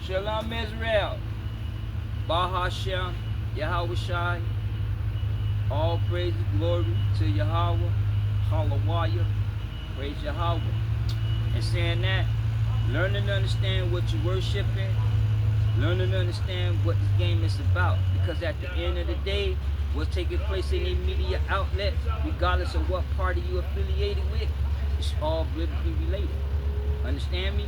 Shalom Israel. Bahashem, Yahweh Shai. All praise and glory to Yahweh. Hallelujah. Praise Yahweh. And saying that, learning to understand what you're worshiping, learning to understand what this game is about. Because at the end of the day, what's taking place in the media outlets, regardless of what party you're affiliated with, it's all biblically related. Understand me?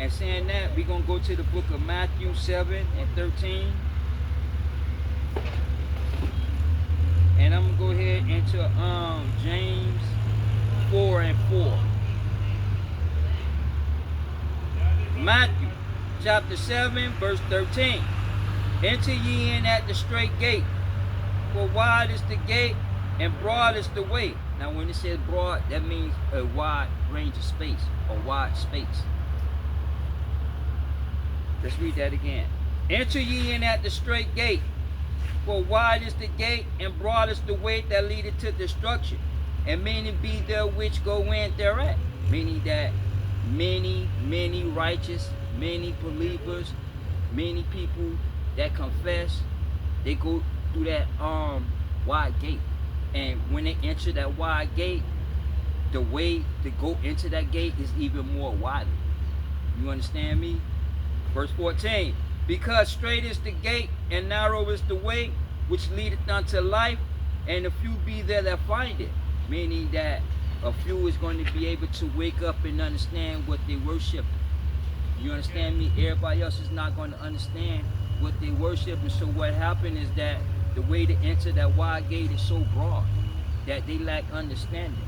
And saying that, we're going to go to the book of Matthew 7 and 13. And I'm going to go ahead into James 4 and 4. Matthew chapter 7 verse 13. Enter ye in at the straight gate, for wide is the gate and broad is the way. Now when it says broad, that means a wide range of space, a wide space. Let's read that again. Enter ye in at the straight gate, for wide is the gate and broad is the way that leadeth to destruction, and many be there which go in thereat. Meaning that many righteous, many believers, many people that confess, they go through that wide gate. And when they enter that wide gate, the way to go into that gate is even more widely. You understand me? Verse 14. Because straight is the gate and narrow is the way which leadeth unto life, and a few be there that find it. Meaning that a few is going to be able to wake up and understand what they worship. You understand me? Everybody else is not going to understand what they worship. And so what happened is that the way to enter that wide gate is so broad that they lack understanding.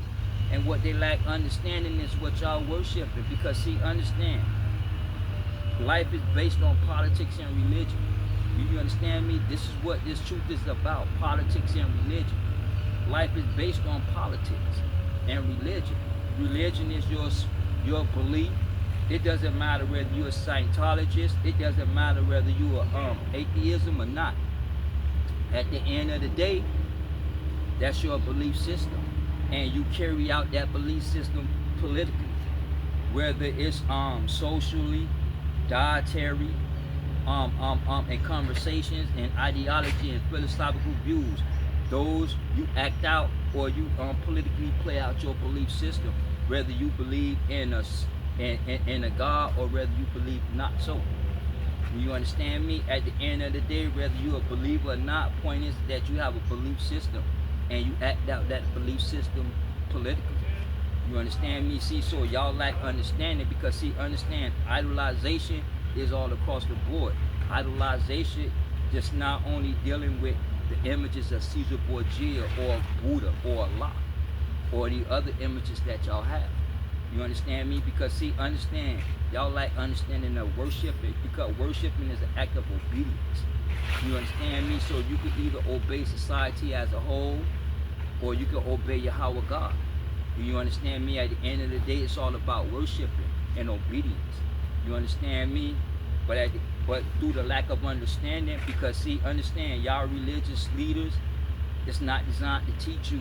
And what they lack understanding is what y'all worshiping. Because see, understand, life is based on politics and religion. You understand me? This is what this truth is about, politics and religion. Life is based on politics and religion. Religion is your belief. It doesn't matter whether you're a Scientologist. It doesn't matter whether you are atheism or not. At the end of the day, that's your belief system, and you carry out that belief system politically, whether it's socially, dietary, and conversations and ideology and philosophical views. Those you act out, or you politically play out your belief system, whether you believe in a God or whether you believe not so. You understand me? At the end of the day, whether you're a believer or not, point is that you have a belief system and you act out that belief system politically. You understand me? See, so y'all lack understanding, because see, understand, idolization is all across the board. Idolization just not only dealing with the images of Caesar Borgia or Buddha or Allah or the other images that y'all have. You understand me? Because see, understand, y'all like understanding of worshiping, because worshiping is an act of obedience. You understand me? So you can either obey society as a whole, or you can obey Yahweh God. You understand me? At the end of the day, it's all about worshiping and obedience. You understand me? But through the lack of understanding, because see, understand, y'all religious leaders, it's not designed to teach you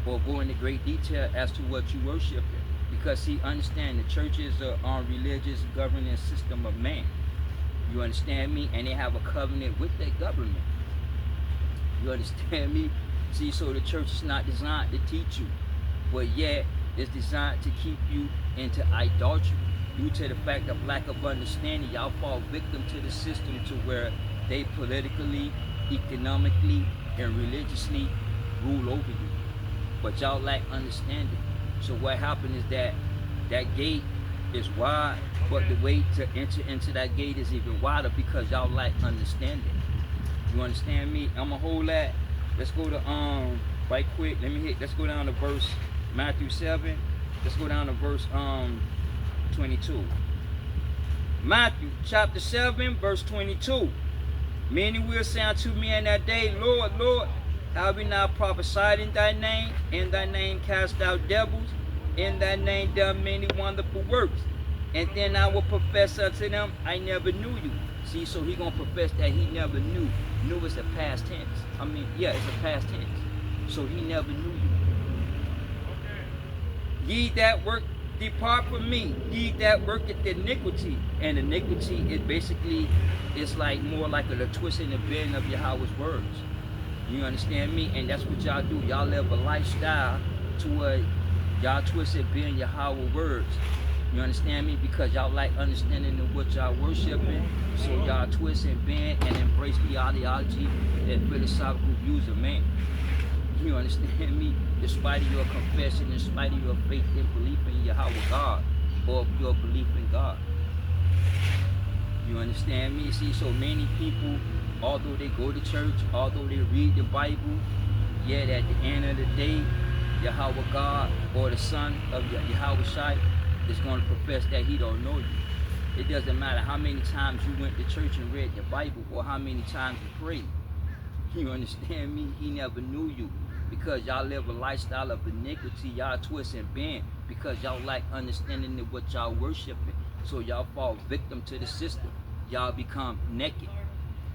or go into great detail as to what you worship. Because see, understand, the church is a religious governing system of man. You understand me? And they have a covenant with their government. You understand me? See, so the church is not designed to teach you, but yet it's designed to keep you into idolatry. Due to the fact of lack of understanding, y'all fall victim to the system to where they politically, economically, and religiously rule over you. But y'all lack understanding. So what happened is that that gate is wide, but the way to enter into that gate is even wider because y'all lack understanding. You understand me? I'm gonna hold that. Let's go to right quick. Let's go down to verse Matthew 7. Let's go down to verse 22. Matthew chapter 7 verse 22. Many will say unto me in that day, Lord, Lord, have we not prophesied in thy name? In thy name cast out devils? In thy name done many wonderful works? And then I will profess unto them, I never knew you. See, so he gonna profess that he never knew. Knew is a past tense. I mean, yeah, it's a past tense. So he never knew you. Ye that work Depart from me, ye that worketh iniquity. And iniquity is basically, it's like more like a twist and a bend of Yahweh's words. You understand me? And that's what y'all do. Y'all live a lifestyle to where y'all twist and bend Yahweh's words. You understand me? Because y'all like understanding of what y'all worshiping. So y'all twist and bend and embrace the ideology and philosophical views of man. You understand me? Despite of your confession, in spite of your faith and belief in Yahweh God, or your belief in God. You understand me? See, so many people, although they go to church, although they read the Bible, yet at the end of the day, Yahweh God or the son of Yahweh Shai is going to profess that he don't know you. It doesn't matter how many times you went to church and read the Bible or how many times you prayed. You understand me? He never knew you. Because y'all live a lifestyle of iniquity, y'all twist and bend, because y'all like understanding of what y'all worshiping. So y'all fall victim to the system. Y'all become naked.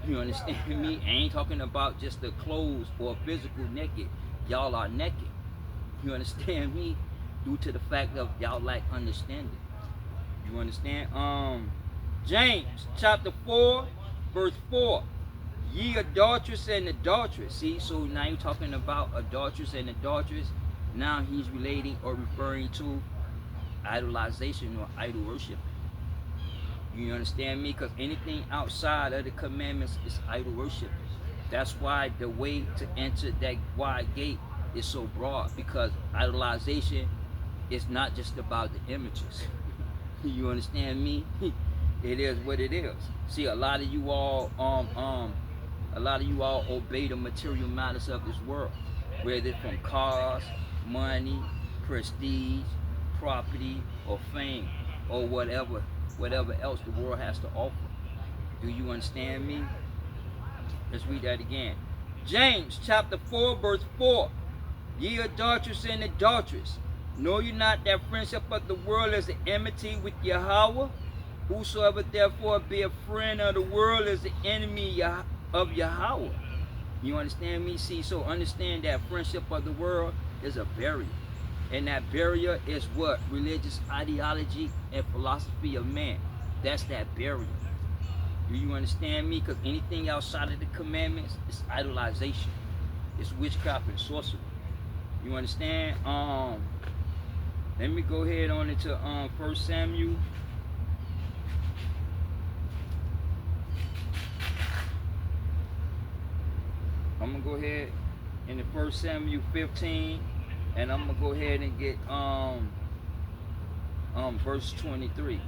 You understand me? I ain't talking about just the clothes or physical naked. Y'all are naked. You understand me? Due to the fact of y'all like understanding. You understand? James chapter 4, verse 4. Ye adulterous and adulteress. See, so now you're talking about adulterous and adulteress. Now he's relating or referring to idolization or idol worship. You understand me? Because anything outside of the commandments is idol worship. That's why the way to enter that wide gate is so broad, because idolization is not just about the images. You understand me? It is what it is. See, a lot of you all obey the material matters of this world, whether it's from cars, money, prestige, property, or fame, or whatever else the world has to offer. Do you understand me? Let's read that again. James chapter 4, verse 4. Ye adulterous and adulteress, know you not that friendship of the world is an enmity with Yahweh? Whosoever therefore be a friend of the world is the enemy of Yahweh. You understand me? See, so understand that friendship of the world is a barrier. And that barrier is what? Religious ideology and philosophy of man. That's that barrier. Do you understand me? Because anything outside of the commandments is idolization. It's witchcraft and sorcery. You understand? Let me go ahead on into 1 Samuel. I'm gonna go ahead in the 1 Samuel 15, and I'm gonna go ahead and get verse 23.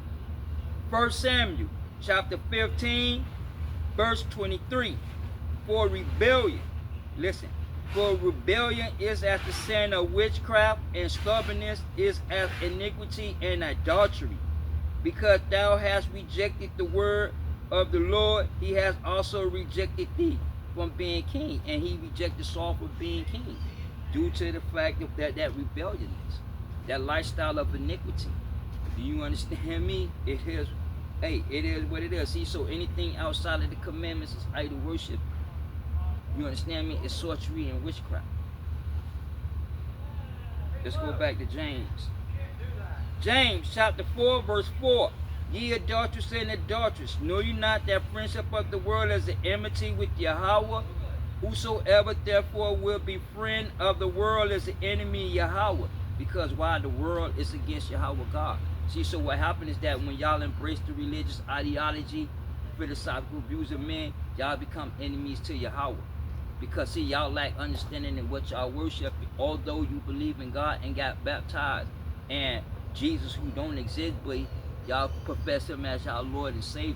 1 Samuel chapter 15, verse 23. For rebellion, listen, for rebellion is as the sin of witchcraft, and stubbornness is as iniquity and adultery. Because thou hast rejected the word of the Lord, he has also rejected thee from being king, and he rejected Saul from being king, due to the fact of that rebellion is, that lifestyle of iniquity. Do you understand me? It is, hey, it is what it is. See, so anything outside of the commandments is idol worship. You understand me? It's sorcery and witchcraft. Let's go back to James. James chapter 4, verse 4. Ye adulterous and adulteress, know you not that friendship of the world is an enmity with Yahweh? Whosoever therefore will be friend of the world is an enemy of Yahweh. Because why? The world is against Yahweh God. See, so what happened is that when y'all embrace the religious ideology, philosophical views of men, y'all become enemies to Yahweh. Because see, y'all lack understanding in what y'all worship. Although you believe in God and got baptized, and Jesus who don't exist, but y'all profess him as y'all Lord and Savior.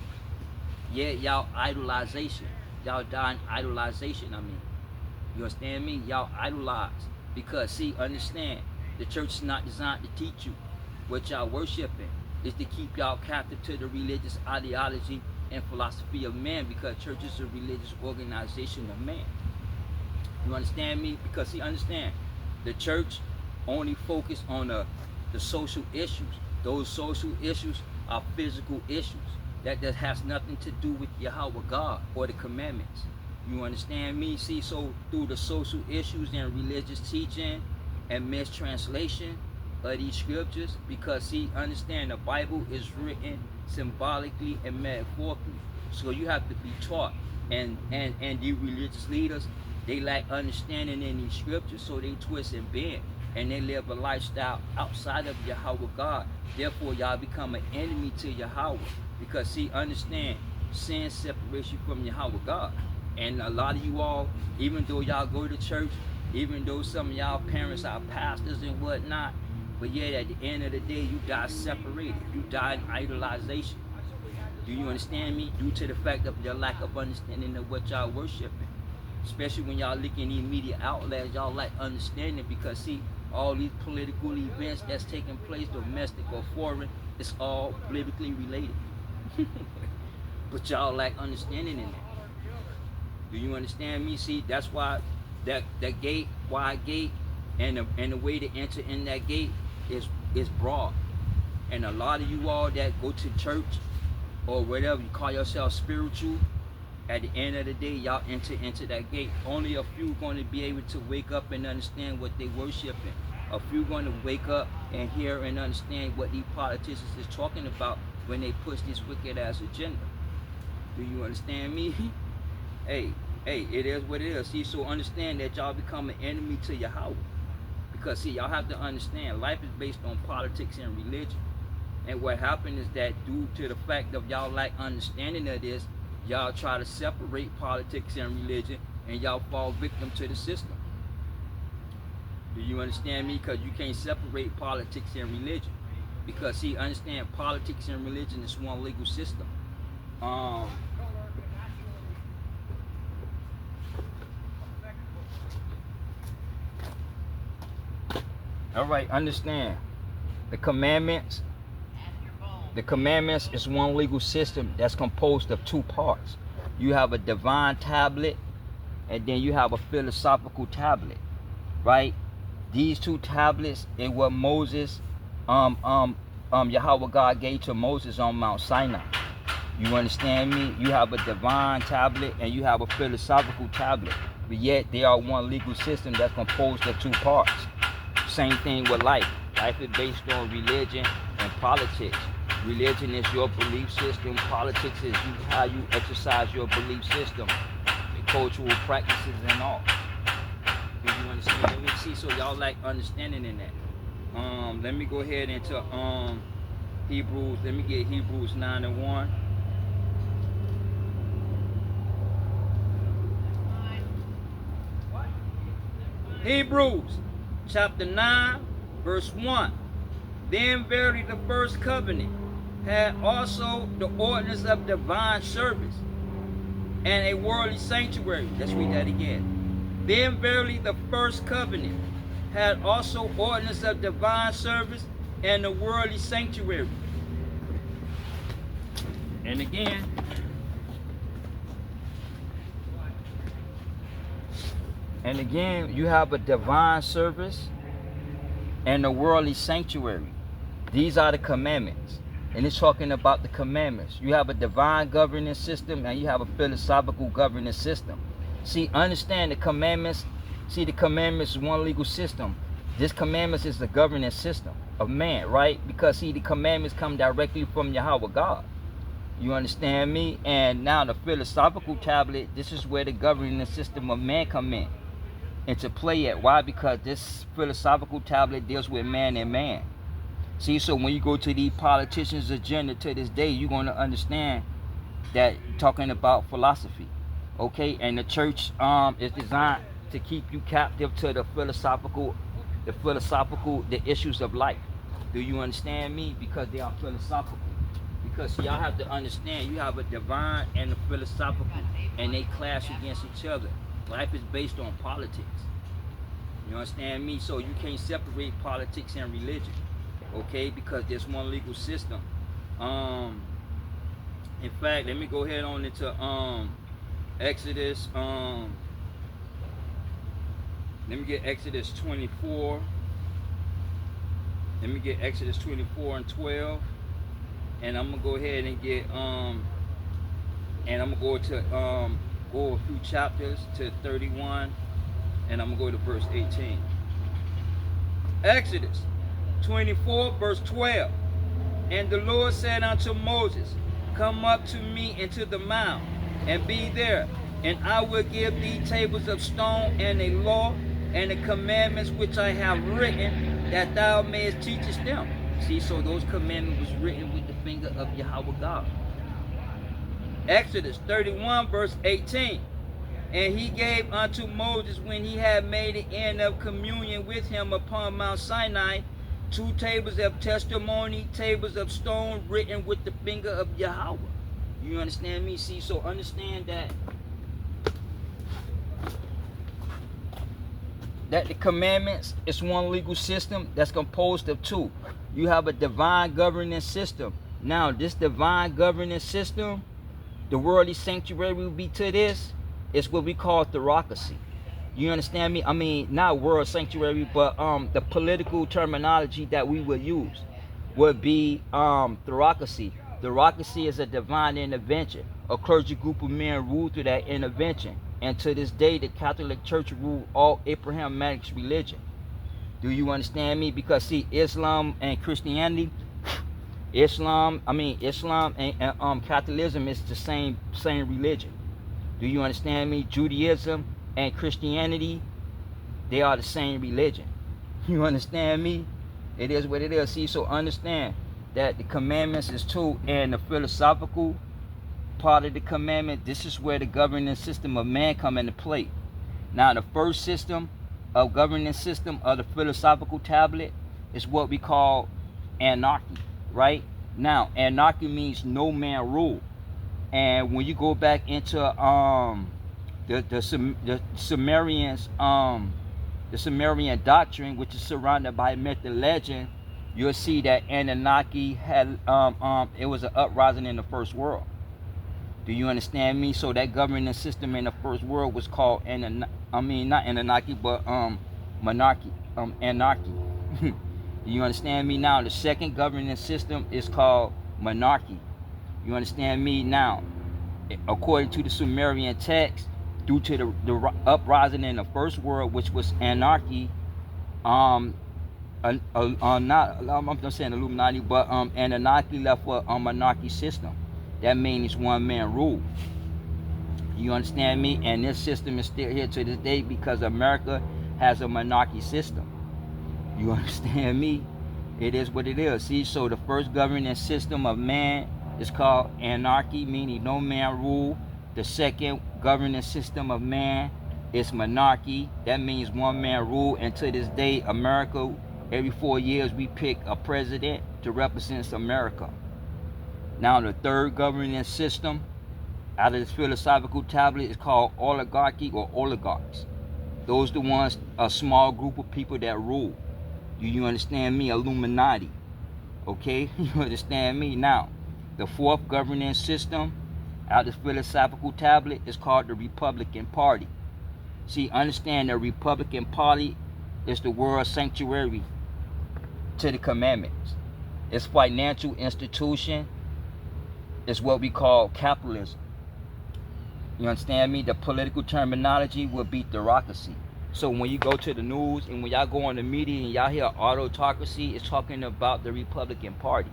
Yet y'all idolization. Y'all die in idolization, I mean. You understand me? Y'all idolize. Because see, understand, the church is not designed to teach you what y'all worshiping. It's to keep y'all captive to the religious ideology and philosophy of man, because church is a religious organization of man. You understand me? Because see, understand, the church only focus on the social issues. Those social issues are physical issues that has nothing to do with Yahweh God or the commandments. You understand me? See, so through the social issues and religious teaching and mistranslation, of these scriptures, because see, understand the Bible is written symbolically and metaphorically. So you have to be taught. And the religious leaders, they lack understanding in these scriptures, so they twist and bend, and they live a lifestyle outside of Yahweh God. Therefore, y'all become an enemy to Yahweh. Because see, understand, sin separates you from Yahweh God. And a lot of you all, even though y'all go to church, even though some of y'all parents are pastors and whatnot, but yet at the end of the day, you die separated. You die in idolization. Do you understand me? Due to the fact of your lack of understanding of what y'all worshiping. Especially when y'all look in the media outlets, y'all lack understanding, because see, all these political events that's taking place, domestic or foreign, it's all biblically related. But y'all lack understanding in that. Do you understand me? See, that's why that gate, wide gate, and the way to enter in that gate is broad. And a lot of you all that go to church or whatever, you call yourself spiritual, at the end of the day, y'all enter into that gate. Only a few going to be able to wake up and understand what they worshiping. A few going to wake up and hear and understand what these politicians is talking about when they push this wicked ass agenda. Do you understand me? Hey, it is what it is. See, so understand that y'all become an enemy to Yahweh. Because see, y'all have to understand, life is based on politics and religion. And what happened is that due to the fact of y'all lack understanding of this, y'all try to separate politics and religion, and y'all fall victim to the system. Do you understand me? Because you can't separate politics and religion. Because see, understand, politics and religion is one legal system. All right, understand the commandments. The commandments is one legal system that's composed of two parts. You have a divine tablet, and then you have a philosophical tablet, right? These two tablets is what Moses, Yahweh God gave to Moses on Mount Sinai. You understand me? You have a divine tablet and you have a philosophical tablet, but yet they are one legal system that's composed of two parts. Same thing with life. Life is based on religion and politics. Religion is your belief system. Politics is how you exercise your belief system, the cultural practices and all. Do you understand me? See, so y'all like understanding in that. Let me go ahead into Hebrews. Let me get Hebrews 9:1. Hebrews chapter 9, verse 1. Then verily the first covenant had also the ordinance of divine service and a worldly sanctuary. Let's read that again. Then verily the first covenant had also ordinance of divine service and a worldly sanctuary. And again, you have a divine service and a worldly sanctuary. These are the commandments. And it's talking about the commandments. You have a divine governing system and you have a philosophical governing system. See, understand the commandments. See, the commandments is one legal system. This commandments is the governing system of man, right? Because see, the commandments come directly from Yahweh God. You understand me? And now the philosophical tablet, this is where the governing system of man come in into play at. Why? Because this philosophical tablet deals with man and man. See, so when you go to the politicians' agenda to this day, you're going to understand that talking about philosophy, okay? And the church is designed to keep you captive to the issues of life. Do you understand me? Because they are philosophical. Because y'all have to understand, you have a divine and a philosophical, and they clash against each other. Life is based on politics. You understand me? So you can't separate politics and religion. Okay, because there's one legal system. In fact, let me go ahead on into Exodus. Let me get Exodus 24. Let me get Exodus 24 and 12. And I'm gonna go ahead and get and I'm gonna go to go a few chapters to 31, and I'm gonna go to verse 18. Exodus 24 verse 12. And the Lord said unto Moses, Come up to me into the mount, and be there, and I will give thee tables of stone, and a law, and the commandments which I have written, that thou mayest teachest them. See, so those commandments was written with the finger of Yahweh God. Exodus 31 verse 18. And he gave unto Moses, when he had made an end of communion with him upon Mount Sinai, 2 tables of testimony, tables of stone, written with the finger of Yahweh. You understand me? See, so understand that the commandments is one legal system that's composed of 2. You have a divine governing system. Now, this divine governing system, the worldly sanctuary will be to this. It's what we call theocracy. You understand me? I mean, not world sanctuary, but the political terminology that we would use would be theocracy. Theocracy is a divine intervention. A clergy group of men rule through that intervention. And to this day, the Catholic Church rule all Abrahamic religion. Do you understand me? Because see, Islam and Christianity, Islam and Catholicism is the same religion. Do you understand me? Judaism and Christianity, they are the same religion. You understand me? It is what it is. See, so understand that the commandments is 2, and the philosophical part of the commandment, this is where the governing system of man come into play. Now, the first system of governing system of the philosophical tablet is what we call anarchy, right? Now, anarchy means no man rule. And when you go back into the Sumerians, the Sumerian doctrine, which is surrounded by myth and legend, you'll see that Anunnaki had it was an uprising in the first world. Do you understand me? So that governing system in the first world was called not Anunnaki, but monarchy, anarchy. Do you understand me? Now the second governing system is called monarchy. You understand me? Now, according to the Sumerian text, due to the uprising in the first world, which was anarchy, not I'm saying Illuminati, but Anunnaki left for a monarchy system. That means one man rule. You understand me? And this system is still here to this day because America has a monarchy system. You understand me? It is what it is. See, so the first governing system of man is called anarchy, meaning no man rule. The second governing system of man is monarchy. That means one man rule. And to this day, America, every 4 years, we pick a president to represent America. Now, the third governing system out of this philosophical tablet is called oligarchy or oligarchs. Those are the ones, a small group of people that rule. Do you understand me? Illuminati. Okay? You understand me? Now, the fourth governing system out of the philosophical tablet is called the Republican Party. See, understand the Republican Party is the world sanctuary to the commandments. Its financial institution is what we call capitalism. You understand me? The political terminology would be theocracy. So when you go to the news and when y'all go on the media and y'all hear autocracy, it's talking about the Republican Party.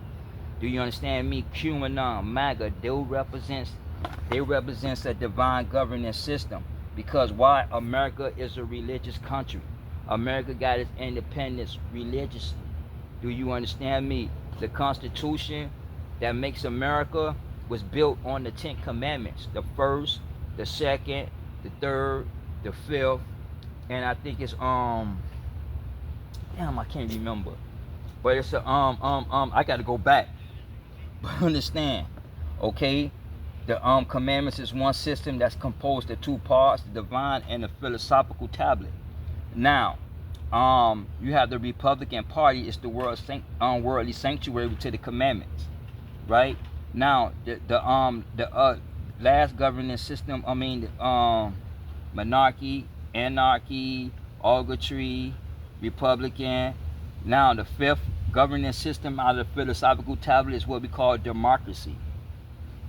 Do you understand me? QAnon, MAGA, they represents a divine governing system. Because why? America is a religious country. America got its independence religiously. Do you understand me? The Constitution that makes America was built on the 10 commandments. The first, the second, the third, the fifth, and I think it's I can't remember. But it's I gotta go back. But understand, okay? The commandments is one system that's composed of 2 parts, the divine and the philosophical tablet. Now, you have the Republican Party, it's the worldly sanctuary to the commandments. Right? Now, the last governing system, monarchy, anarchy, oligarchy, Republican. Now, the fifth governing system out of the philosophical tablet is what we call democracy.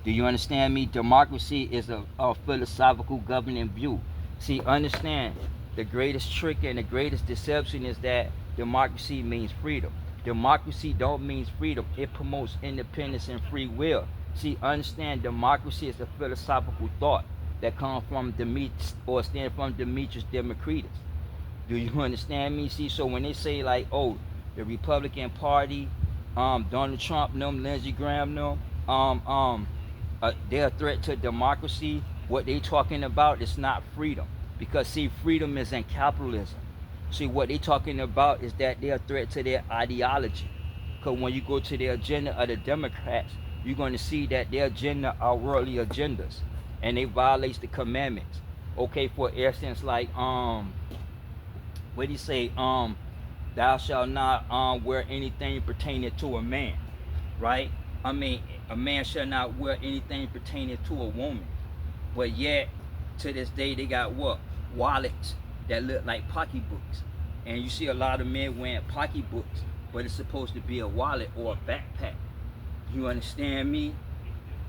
Do you understand me? Democracy is a philosophical governing view. See, understand, the greatest trick and the greatest deception is that democracy means freedom. Democracy don't mean freedom. It promotes independence and free will. See, understand democracy is a philosophical thought that comes from Demetrius or stand from Demetrius Democritus. Do you understand me? See, so when they say like, oh, the Republican Party, Donald Trump, them, Lindsey Graham, them, they're a threat to democracy. What they talking about is not freedom, because see, freedom is in capitalism. See, what they talking about is that they're a threat to their ideology. Because when you go to the agenda of the Democrats, you're going to see that their agenda are worldly agendas, and they violates the commandments. Okay, for instance, like what do you say? Thou shalt not wear anything pertaining to a man, right? I mean, a man shall not wear anything pertaining to a woman. But yet, to this day, they got what? Wallets that look like pocketbooks. And you see a lot of men wearing pocketbooks, but it's supposed to be a wallet or a backpack. You understand me?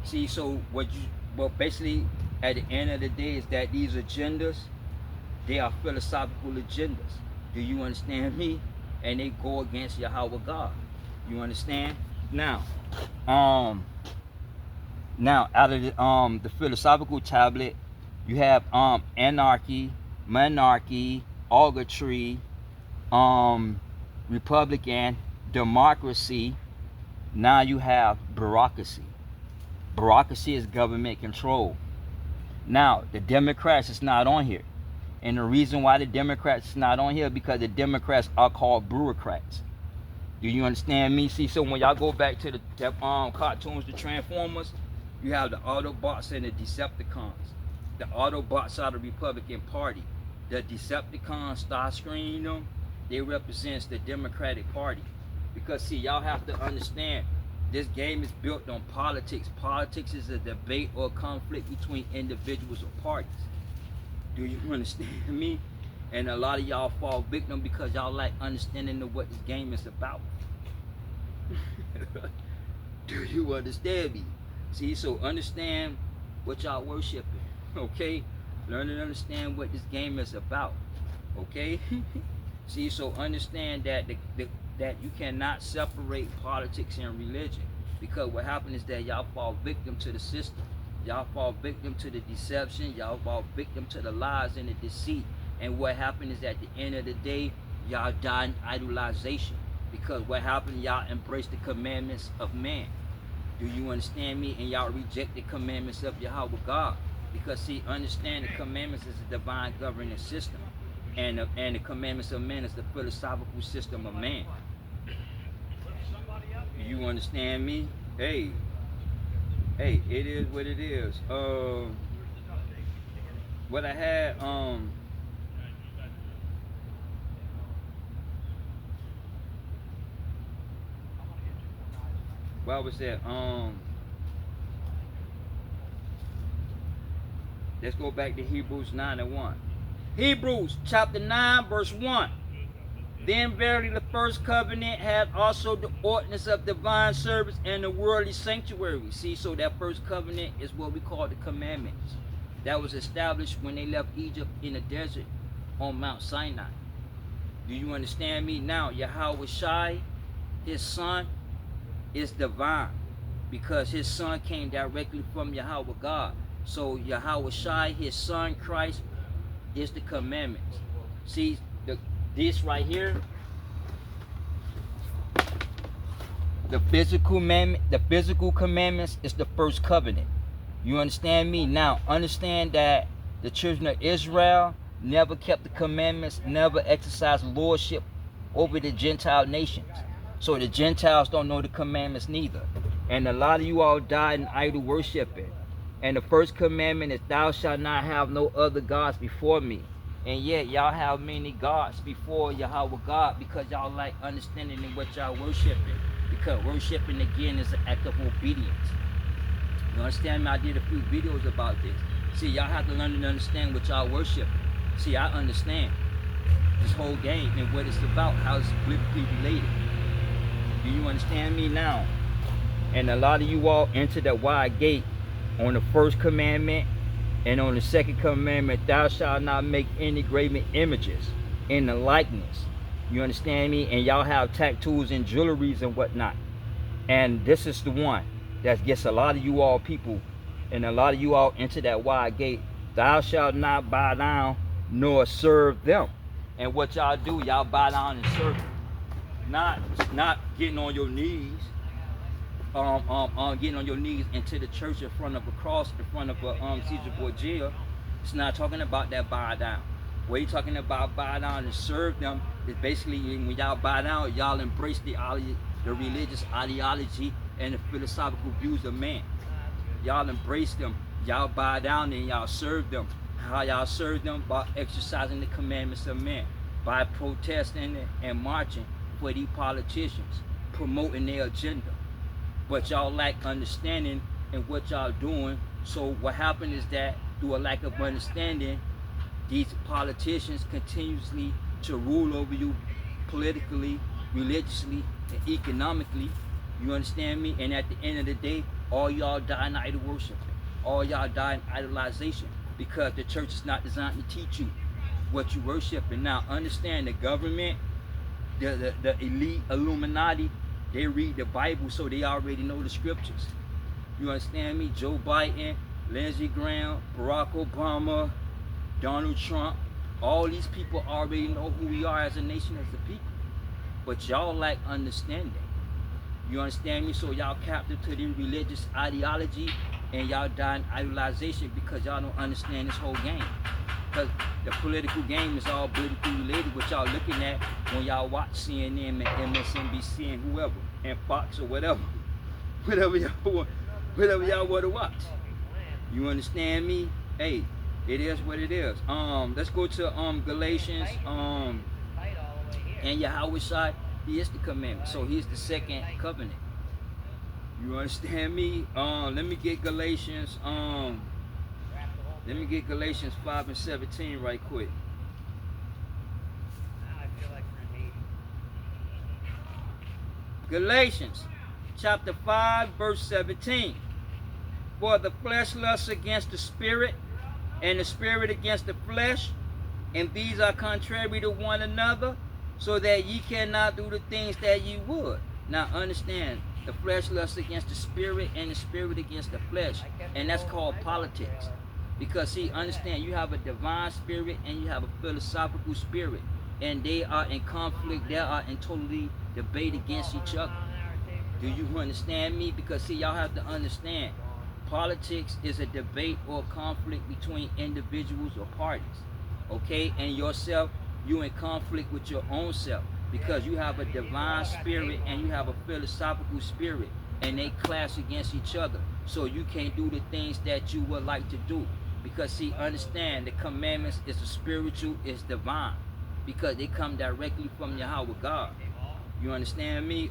See, so but basically, at the end of the day, is that these agendas, they are philosophical agendas. Do you understand me? And they go against Yahweh God. You understand? Now, out of the philosophical tablet, you have anarchy, monarchy, orgotry, republican, democracy. Now you have bureaucracy. Bureaucracy is government control. Now the Democrats is not on here, and the reason why the Democrats is not on here because the Democrats are called bureaucrats. Do you understand me? See, so when y'all go back to the cartoons, the Transformers, you have the Autobots and the Decepticons. The Autobots are the Republican Party. The Decepticons, Starscream, them, they represents the Democratic Party. Because see, y'all have to understand, this game is built on politics. Politics is a debate or conflict between individuals or parties. Do you understand me? And a lot of y'all fall victim because y'all lack understanding of what this game is about. Do you understand me? See, so understand what y'all worshiping, okay? Learn and understand what this game is about, okay? See, so understand that that you cannot separate politics and religion, because what happens is that y'all fall victim to the system. Y'all fall victim to the deception. Y'all fall victim to the lies and the deceit. And what happened is at the end of the day, y'all die in idolization. Because what happened, y'all embrace the commandments of man. Do you understand me? And y'all reject the commandments of Yahweh God. Because see, understand the commandments is a divine governing system. And the commandments of man is the philosophical system of man. You understand me? Hey, it is what it is. What I had, what was that? Let's go back to Hebrews 9:1. Hebrews chapter 9, verse 1. Then verily the first covenant had also the ordinance of divine service and the worldly sanctuary. See, so that first covenant is what we call the commandments. That was established when they left Egypt in the desert on Mount Sinai. Do you understand me? Now, Yahweh Shai, his son, is divine because his son came directly from Yahweh God. So Yahweh Shai, his son Christ, is the commandments. See, this right here, the physical commandments is the first covenant. You understand me? Now, understand that the children of Israel never kept the commandments, never exercised lordship over the Gentile nations. So the Gentiles don't know the commandments neither. And a lot of you all died in idol worshiping. And the first commandment is, thou shalt not have no other gods before me. And yet y'all have many gods before Yahweh God because y'all lack understanding in what y'all worshiping. Because worshiping again is an act of obedience. You understand me? I did a few videos about this. See, y'all have to learn and understand what y'all worshiping. See, I understand this whole game and what it's about, how it's biblically related. Do you understand me now? And a lot of you all enter that wide gate on the first commandment. And on the second commandment, thou shalt not make any graven images in the likeness You understand me? And y'all have tattoos and jewelries and whatnot. And this is the one that gets a lot of you all people and a lot of you all into that wide gate. Thou shalt not bow down nor serve them. And what y'all do, y'all bow down and serve them. Not getting on your knees, getting on your knees into the church in front of a cross, in front of a Caesar Borgia. It's not talking about that bow down. What you talking about bow down and serve them is basically when y'all bow down, y'all embrace the religious ideology and the philosophical views of man. Y'all embrace them. Y'all bow down and y'all serve them. How y'all serve them? By exercising the commandments of man, by protesting and marching for these politicians, promoting their agenda. But y'all lack understanding in what y'all doing. So what happened is that through a lack of understanding, these politicians continuously to rule over you politically, religiously, and economically. You understand me? And at the end of the day, all y'all die in idol worship. All y'all die in idolization, because the church is not designed to teach you what you worship. And now understand, the government, the elite Illuminati, they read the Bible, so they already know the scriptures. You understand me? Joe Biden, Lindsey Graham, Barack Obama, Donald Trump, all these people already know who we are as a nation, as a people. But y'all lack understanding. You understand me? So y'all captive to the religious ideology, and y'all die in idolization because y'all don't understand this whole game. Because the political game is all politically related, what y'all looking at when y'all watch CNN and MSNBC and whoever, and Fox or whatever. Whatever y'all want to watch. You understand me? Hey, it is what it is. Let's go to Galatians. And Yahweh Shai, he is the commandment. So he's the second covenant. You understand me? Let me get Galatians. Let me get Galatians 5 and 17 right quick. Galatians chapter 5 verse 17. For the flesh lusts against the spirit, and the spirit against the flesh, and these are contrary to one another, so that ye cannot do the things that ye would. Now understand, the flesh lusts against the spirit, and the spirit against the flesh, and that's called politics. Because see, understand, you have a divine spirit and you have a philosophical spirit, and they are in conflict, they are in totally debate against each other. Do you understand me? Because see, y'all have to understand, politics is a debate or a conflict between individuals or parties. Okay? And yourself, you in conflict with your own self, because you have a divine spirit and you have a philosophical spirit, and they clash against each other. So you can't do the things that you would like to do. Because see, understand, the commandments is spiritual, is divine, because they come directly from Yahweh God. You understand me?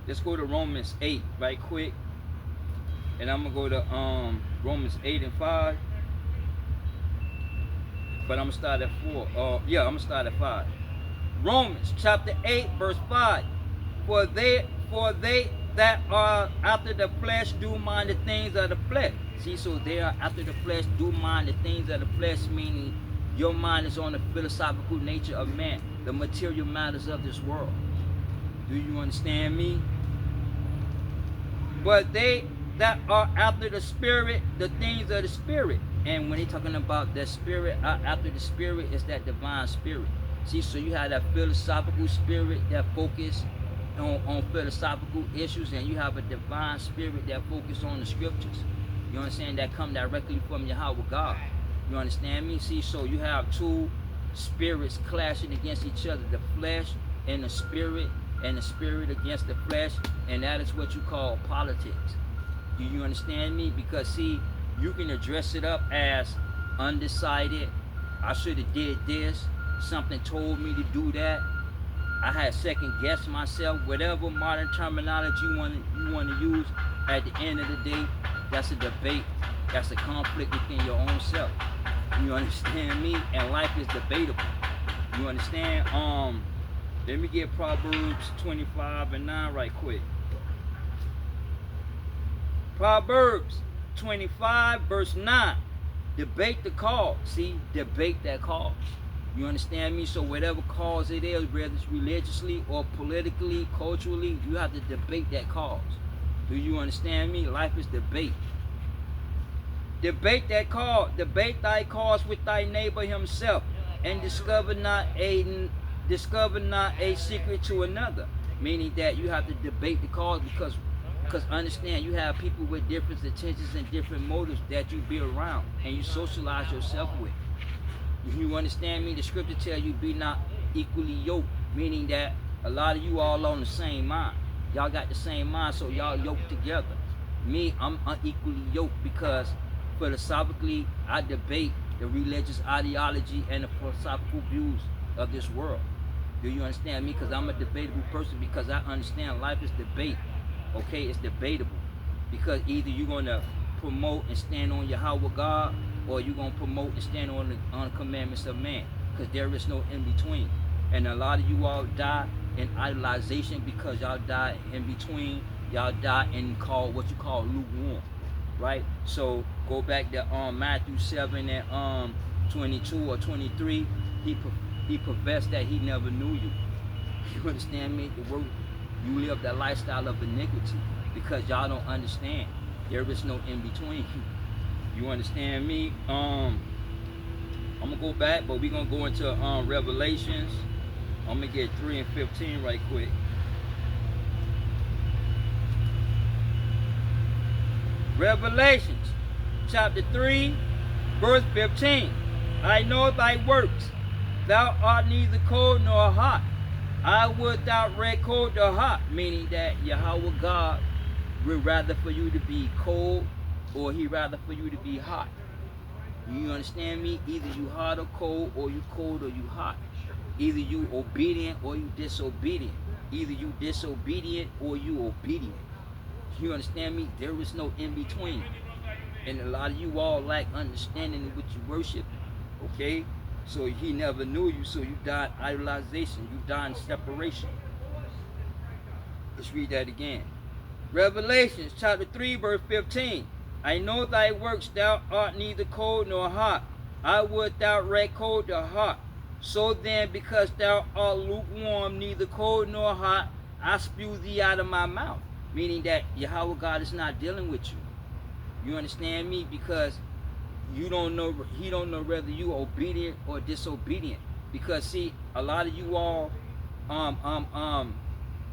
Let's go to Romans 8 right quick. And I'm gonna go to Romans 8 and 5. But I'm gonna start at 4. I'm gonna start at 5. Romans chapter 8 verse 5. For they that are after the flesh do mind the things of the flesh. See, so they are after the flesh do mind the things of the flesh, meaning your mind is on the philosophical nature of man, the material matters of this world. Do you understand me? But they that are after the spirit, the things of the spirit. And when they're talking about that spirit, after the spirit is that divine spirit. See, so you have that philosophical spirit that focus on philosophical issues, and you have a divine spirit that focus on the scriptures. You understand? That come directly from Yahweh God. You understand me? See, so you have two spirits clashing against each other, the flesh and the spirit against the flesh, and that is what you call politics. Do you understand me? Because see, you can address it up as undecided. I should have did this. Something told me to do that. I had second guessed myself. Whatever modern terminology you want to use, at the end of the day, that's a debate. That's a conflict within your own self. You understand me? And life is debatable. You understand? Let me get Proverbs 25 and 9 right quick. Proverbs 25 verse 9. Debate the cause. See, debate that cause. You understand me? So whatever cause it is, whether it's religiously or politically, culturally, you have to debate that cause. Do you understand me? Life is debate. Debate that cause. Debate thy cause with thy neighbor himself, and discover not a secret to another. Meaning that you have to debate the cause because understand you have people with different intentions and different motives that you be around and you socialize yourself with. You understand me? The scripture tell you be not equally yoked, meaning that a lot of you all on the same mind. Y'all got the same mind, so y'all yoked together. Me, I'm unequally yoked because philosophically I debate the religious ideology and the philosophical views of this world. Do you understand me? Because I'm a debatable person because I understand life is debate. Okay, it's debatable. Because either you're going to promote and stand on Yahweh God, or you're going to promote and stand on the commandments of man. Because there is no in between. And a lot of you all die in idolization because y'all die in between. Y'all die in what you call lukewarm. Right? So go back to Matthew 7 and 22 or 23. He professed that he never knew you. You understand me? The word, you live that lifestyle of iniquity because y'all don't understand. There is no in between. You understand me? I'm gonna go back, but we're gonna go into Revelations. I'm gonna get 3 and 15 right quick. Revelations chapter 3 verse 15. I know thy works. Thou art neither cold nor hot. I would thou red cold or hot, meaning that Yahweh God would rather for you to be cold or he rather for you to be hot. You understand me? Either you hot or cold, or you cold or you hot. Either you obedient or you disobedient. Either you disobedient or you obedient. You understand me? There is no in between. And a lot of you all lack understanding of what you worship. Okay? So he never knew you, so you died in idolization. You died in separation. Let's read that again. Revelations chapter 3 verse 15. I know thy works, thou art neither cold nor hot. I would thou wert cold or hot. So then, because thou art lukewarm, neither cold nor hot, I spew thee out of my mouth. Meaning that Yahweh God is not dealing with you. You understand me? Because you don't know, he don't know whether you obedient or disobedient. Because see, a lot of you all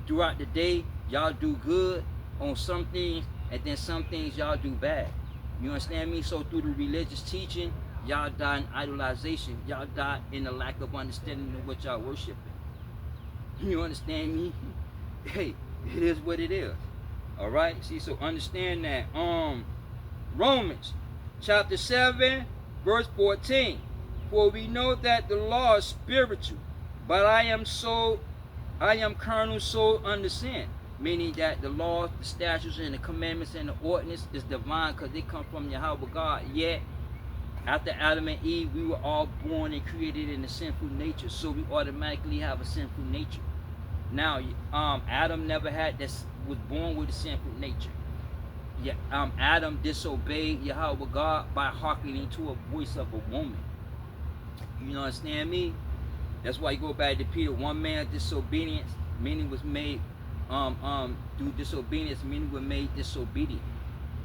throughout the day, y'all do good on some things, and then some things y'all do bad. You understand me? So through the religious teaching, y'all die in idolization. Y'all die in the lack of understanding of what y'all worshiping. You understand me? Hey, it is what it is. All right. See, so understand that. Romans chapter 7 verse 14. For we know that the law is spiritual, but I am carnal, sold under sin. Meaning that the laws, the statutes, and the commandments and the ordinance is divine because they come from Yahweh God. Yet, after Adam and Eve, we were all born and created in a sinful nature, so we automatically have a sinful nature. Now, Adam never had this, was born with a sinful nature. Yeah, Adam disobeyed Yahweh God by hearkening to a voice of a woman. You understand me? That's why you go back to Peter. One man's disobedience, meaning was made through disobedience, meaning was made disobedient.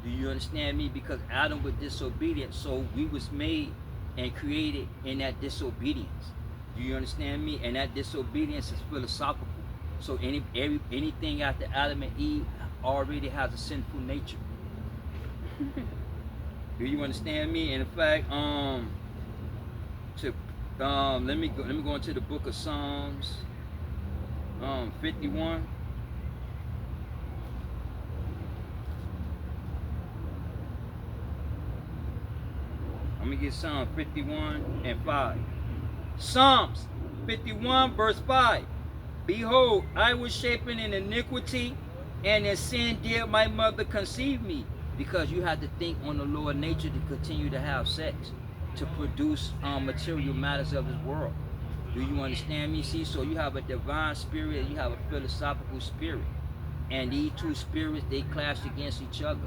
Do you understand me? Because Adam was disobedient, so we was made and created in that disobedience. Do you understand me? And that disobedience is philosophical. So anything after Adam and Eve already has a sinful nature. Do you understand me? And in fact, let me go into the book of Psalms 51. I'm gonna get Psalm 51 and 5. Psalms 51 verse 5. Behold, I was shapen in iniquity, and in sin did my mother conceive me. Because you have to think on the lower nature to continue to have sex, to produce material matters of this world. Do you understand me? See, so you have a divine spirit and you have a philosophical spirit. And these two spirits, they clash against each other.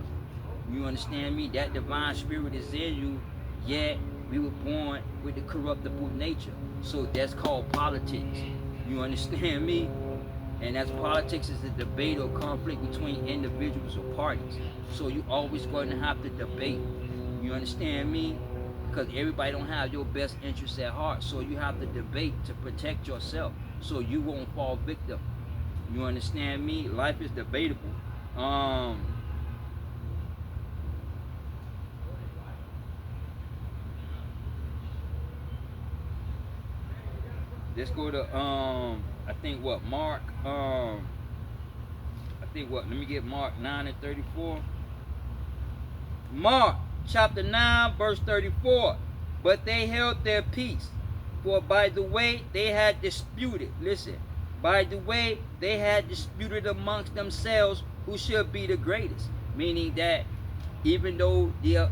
You understand me? That divine spirit is in you, yet We were born with the corruptible nature. So that's called politics. You understand me? And as politics is a debate or conflict between individuals or parties. So you always going to have to debate. You understand me? Because everybody don't have your best interests at heart. So you have to debate to protect yourself so you won't fall victim. You understand me? Life is debatable. Let's go to I think what Mark I think what let me get Mark 9:34. Mark chapter 9 verse 34. But they held their peace, for by the way they had disputed. Listen, by the way they had disputed amongst themselves who should be the greatest. Meaning that even though the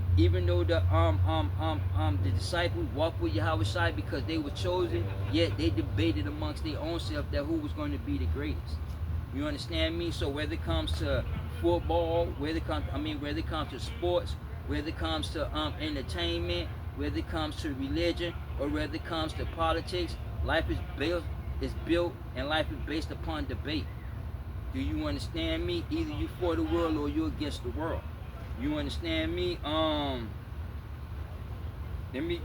disciples walked with Yahweh because they were chosen, yet they debated amongst their own self that who was going to be the greatest. You understand me? So whether it comes to football, whether it comes to sports, whether it comes to entertainment, whether it comes to religion, or whether it comes to politics, life is built and life is based upon debate. Do you understand me? Either you for the world or you against the world. You understand me? Let me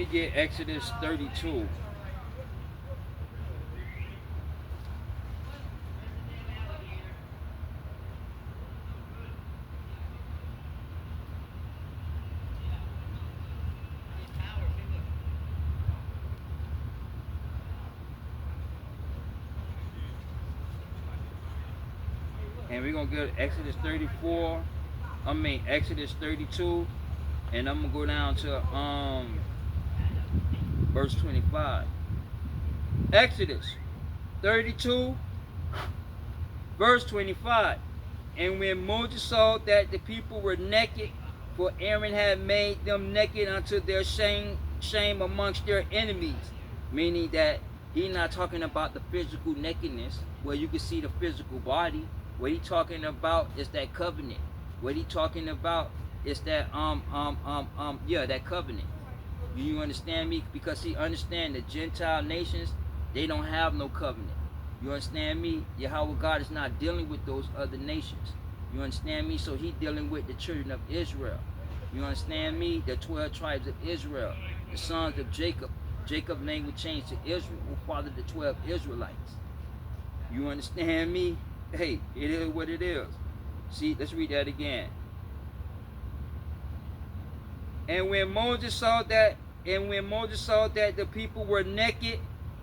get Exodus 32. And we're gonna go to Exodus 34. Exodus 32, and I'm gonna go down to verse 25. Exodus 32, verse 25. And when Moses saw that the people were naked, for Aaron had made them naked unto their shame amongst their enemies, meaning that he's not talking about the physical nakedness where you can see the physical body. What he talking about is that covenant. What he talking about is that that covenant. You understand me? Because he understand the Gentile nations, they don't have no covenant. You understand me? Yahweh God is not dealing with those other nations. You understand me? So he dealing with the children of Israel. You understand me? The 12 tribes of Israel, the sons of Jacob. Jacob's name was changed to Israel, who fathered the 12 Israelites. You understand me? Hey, it is what it is. See, let's read that again. And when Moses saw that the people were naked,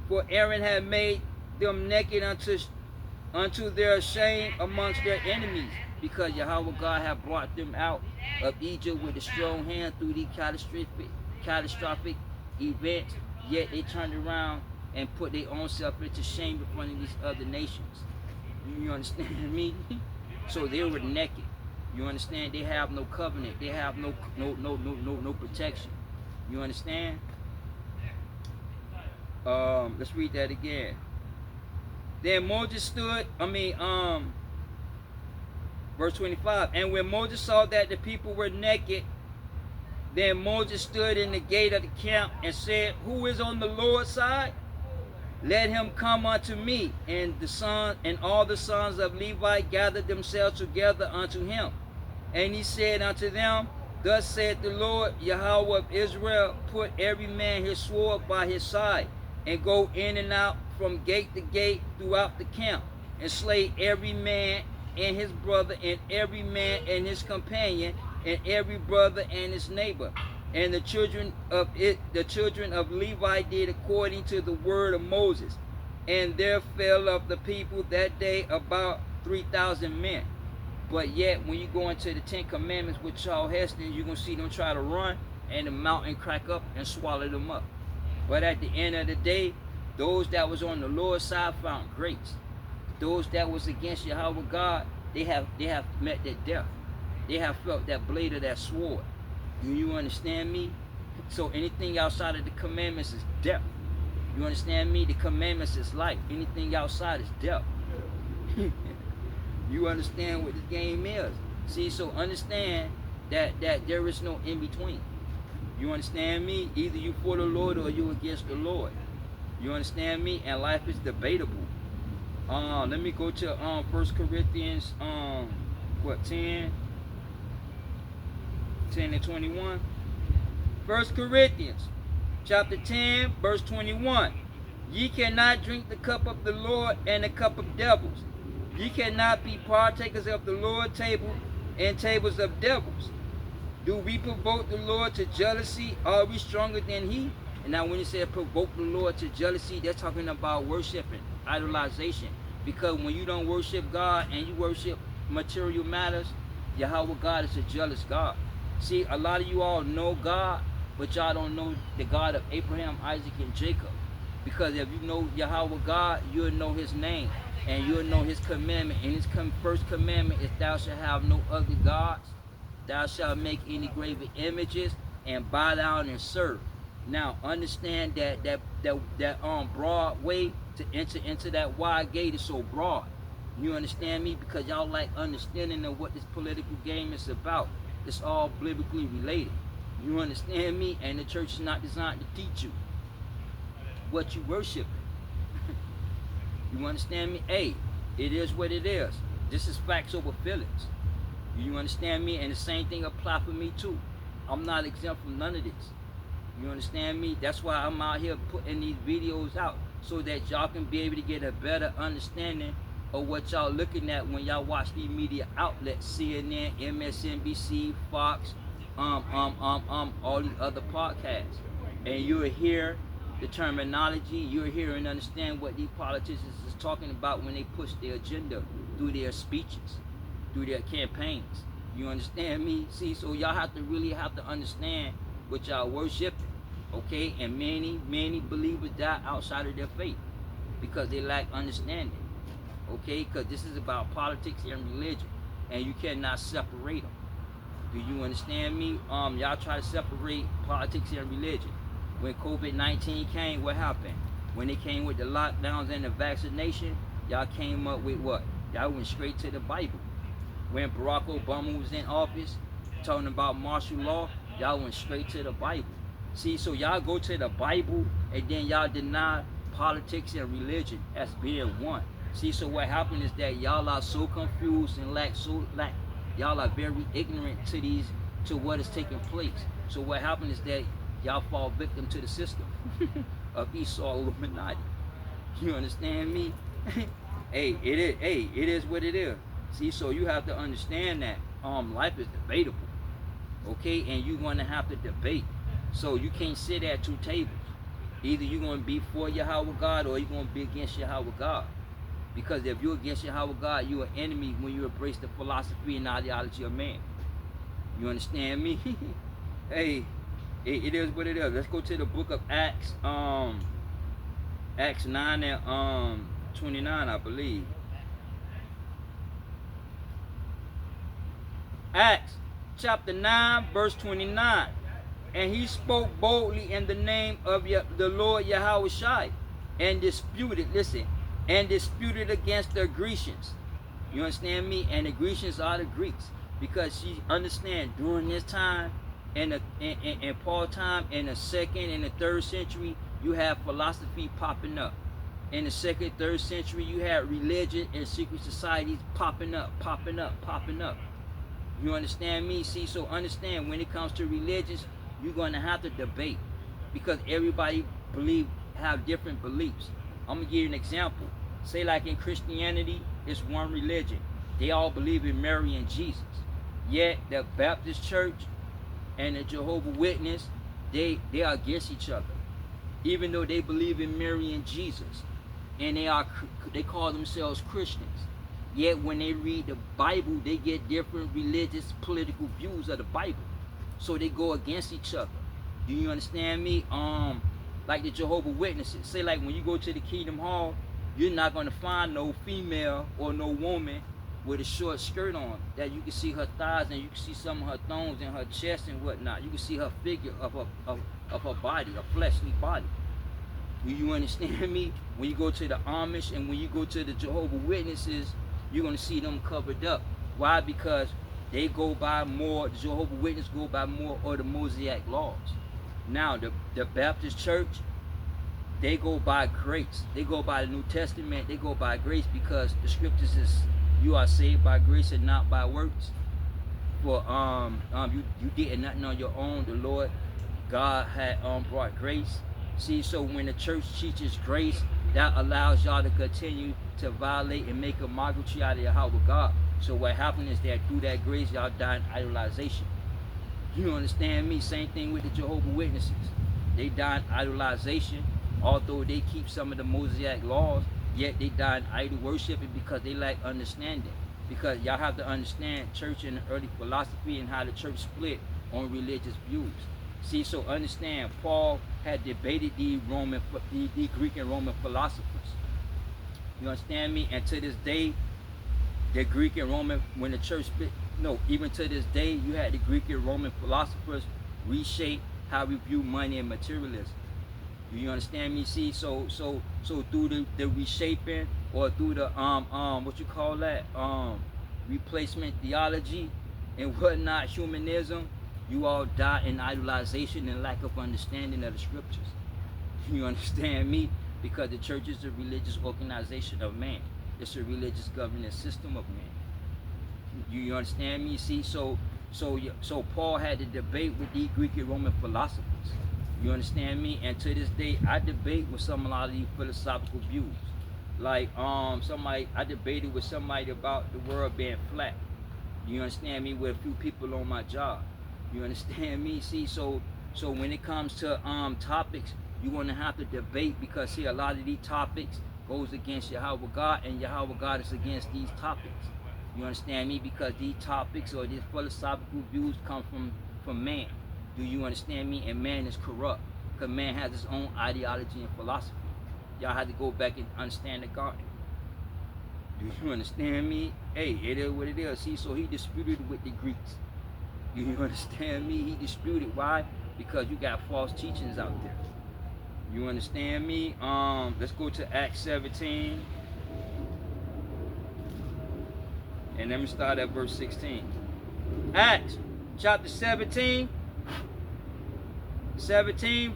for Aaron had made them naked unto their shame amongst their enemies, because Yahweh God had brought them out of Egypt with a strong hand through these catastrophic events, yet they turned around and put their own self into shame in front of these other nations. You understand me? So they were naked. You understand? They have no covenant. They have no protection. You understand? Let's read that again. Then Moses stood, verse 25. And when Moses saw that the people were naked, then Moses stood in the gate of the camp and said, who is on the Lord's side? Let him come unto me. And all the sons of Levi gathered themselves together unto him. And he said unto them, thus said the Lord Yahweh of Israel, put every man his sword by his side, and go in and out from gate to gate throughout the camp, and slay every man and his brother, and every man and his companion, and every brother and his neighbor. And the children of Levi did according to the word of Moses. And there fell of the people that day about 3,000 men. But yet, when you go into the 10 Commandments with Charles Heston, you're going to see them try to run, and the mountain crack up and swallow them up. But at the end of the day, those that was on the Lord's side found grace. Those that was against Yahweh God, they have met their death. They have felt that blade of that sword. Do you understand me? So anything outside of the commandments is death. You understand me? The commandments is life. Anything outside is death. You understand what this game is. See, so understand that there is no in between. You understand me? Either you for the Lord or you against the Lord. You understand me? And life is debatable. Let me go to 1 Corinthians 10 and 21. 1 Corinthians chapter 10 verse 21. Ye cannot drink the cup of the Lord and the cup of devils. Ye cannot be partakers of the Lord's table and tables of devils. Do we provoke the Lord to jealousy? Are we stronger than he? And now when you say provoke the Lord to jealousy, they're talking about worshiping, idolization. Because when you don't worship God and you worship material matters, Yahweh God is a jealous God. See, a lot of you all know God, but y'all don't know the God of Abraham, Isaac, and Jacob. Because if you know Yahweh God, you'll know his name and you'll know his commandment. And his first commandment is thou shalt have no other gods. Thou shalt make any graven images and bow down and serve. Now understand that broad way to enter into that wide gate is so broad. You understand me? Because y'all like understanding of what this political game is about. It's all biblically related. You understand me? And the church is not designed to teach you what you worship. You understand me? Hey, it is what it is. This is facts over feelings. You understand me? And the same thing apply for me too. I'm not exempt from none of this. You understand me? That's why I'm out here putting these videos out, so that y'all can be able to get a better understanding of what y'all looking at when y'all watch these media outlets, CNN, MSNBC, Fox, all these other podcasts. And you'll hear the terminology, you'll hear and understand what these politicians is talking about when they push their agenda through their speeches, through their campaigns. You understand me? See, so y'all really have to understand what y'all worshiping, okay? And many believers die outside of their faith because they lack understanding, okay? Because this is about politics and religion, and you cannot separate them. Do you understand me? Y'all try to separate politics and religion. When COVID-19 came, what happened? When they came with the lockdowns and the vaccination, y'all came up with what? Y'all went straight to the Bible. When Barack Obama was in office, talking about martial law, y'all went straight to the Bible. See, so y'all go to the Bible and then y'all deny politics and religion as being one. See, so what happened is that y'all are so confused and y'all are very ignorant to what is taking place. So what happened is that y'all fall victim to the system of Esau Illuminati. You understand me? It is what it is. See, so you have to understand that life is debatable, okay? And you're going to have to debate. So you can't sit at two tables. Either you're going to be for Yahweh God or you're going to be against Yahweh God. Because if you're against Yahweh God, you're an enemy when you embrace the philosophy and ideology of man. You understand me? Hey, it is what it is. Let's go to the book of Acts, Acts 9 and 29, I believe. Acts chapter 9 verse 29. And he spoke boldly in the name of the Lord Yahweh Shai, and disputed, listen, and disputed against the Grecians. You understand me? And the Grecians are the Greeks, because she understand during this time in Paul time, in the 2nd and the 3rd century, you have philosophy popping up. In the 2nd, 3rd century, you had religion and secret societies popping up. You understand me? See, so understand when it comes to religions, you're going to have to debate, because everybody have different beliefs. I'm going to give you an example. Say like in Christianity, it's one religion. They all believe in Mary and Jesus. Yet the Baptist church and the Jehovah's Witness, they are against each other. Even though they believe in Mary and Jesus, and they call themselves Christians. Yet when they read the Bible, they get different religious, political views of the Bible. So they go against each other. Do you understand me? Like the Jehovah's Witnesses. Say like when you go to the Kingdom Hall, you're not going to find no female or no woman with a short skirt on that you can see her thighs and you can see some of her thongs and her chest and whatnot. You can see her figure of her body, a fleshly body. Do you understand me? When you go to the Amish and when you go to the Jehovah's Witnesses, you're going to see them covered up. Why? Because they go by more, the Jehovah's Witnesses go by more of the Mosaic laws. Now, the Baptist church, they go by grace. They go by the New Testament. They go by grace because the scriptures is, you are saved by grace and not by works. For you did nothing on your own. The Lord God had brought grace. See, so when the church teaches grace, that allows y'all to continue to violate and make a mockery out of Yahweh God. So what happened is that through that grace, y'all die in idolization. You understand me? Same thing with the Jehovah's Witnesses. They die in idolization, although they keep some of the Mosaic laws, yet they die in idol worshiping because they lack understanding. Because y'all have to understand church and early philosophy and how the church split on religious views. See, so understand, Paul had debated the Greek and Roman philosophers. You understand me? And to this day, the Greek and Roman, when the church split, no, even to this day, you had the Greek and Roman philosophers reshape how we view money and materialism. Do you understand me? See, so through the reshaping, or through the what you call that, replacement theology and whatnot, humanism, you all die in idolization and lack of understanding of the scriptures. You understand me? Because the church is a religious organization of man. It's a religious governance system of man. You understand me? See, so Paul had to debate with the Greek and Roman philosophers. You understand me? And to this day, I debate with a lot of these philosophical views. Like I debated with somebody about the world being flat. You understand me? With a few people on my job. You understand me? See, so when it comes to topics, you're gonna have to debate, because see, a lot of these topics goes against Yahweh God, and Yahweh God is against these topics. You understand me? Because these topics or these philosophical views come from man. Do you understand me? And man is corrupt, because man has his own ideology and philosophy. Y'all have to go back and understand the garden. Do you understand me? Hey, it is what it is. See, so he disputed with the Greeks. Do you understand me? He disputed. Why? Because you got false teachings out there. You understand me? Let's go to Acts 17. And let me start at verse 16. Acts chapter 17,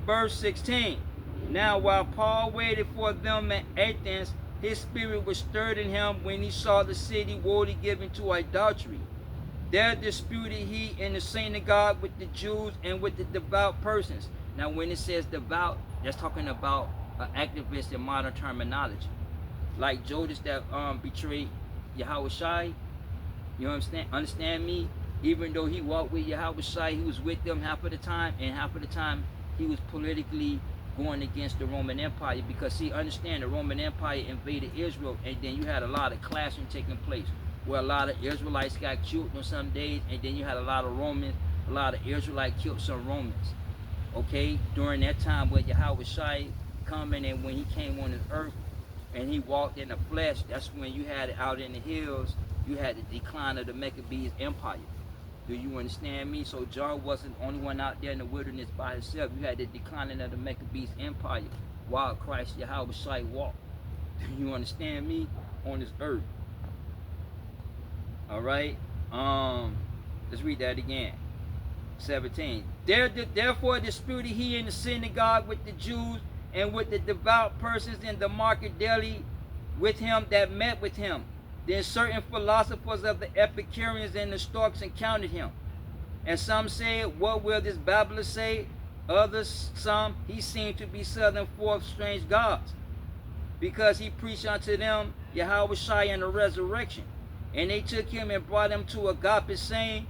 verse 16. Now while Paul waited for them at Athens, his spirit was stirred in him when he saw the city wholly given to idolatry. There disputed he in the synagogue with the Jews and with the devout persons. Now when it says devout, that's talking about an activist in modern terminology. Like Judas that betrayed Yahweh Shai. You understand me? Even though he walked with Yahweh Shai, he was with them half of the time, and half of the time he was politically going against the Roman Empire. Because see, understand, the Roman Empire invaded Israel, and then you had a lot of clashing taking place, where a lot of Israelites got killed on some days, and then you had a lot of Israelites killed some Romans. Okay, during that time when Yahweh Shai coming, and when he came on this earth and he walked in the flesh, that's when you had it out in the hills, you had the decline of the Maccabees Empire. Do you understand me? So John wasn't the only one out there in the wilderness by himself. You had the declining of the Maccabees Empire while Christ Yahweh Shai walked. Do you understand me? On this earth. Alright? Let's read that again. 17. Therefore disputed he in the synagogue with the Jews and with the devout persons in the market daily with him that met with him. Then certain philosophers of the Epicureans and the Stoics encountered him. And some said, what will this babbler say? Others, some, he seemed to be setting forth strange gods, because he preached unto them Yahweh Shai and the resurrection. And they took him and brought him to Agape, saying,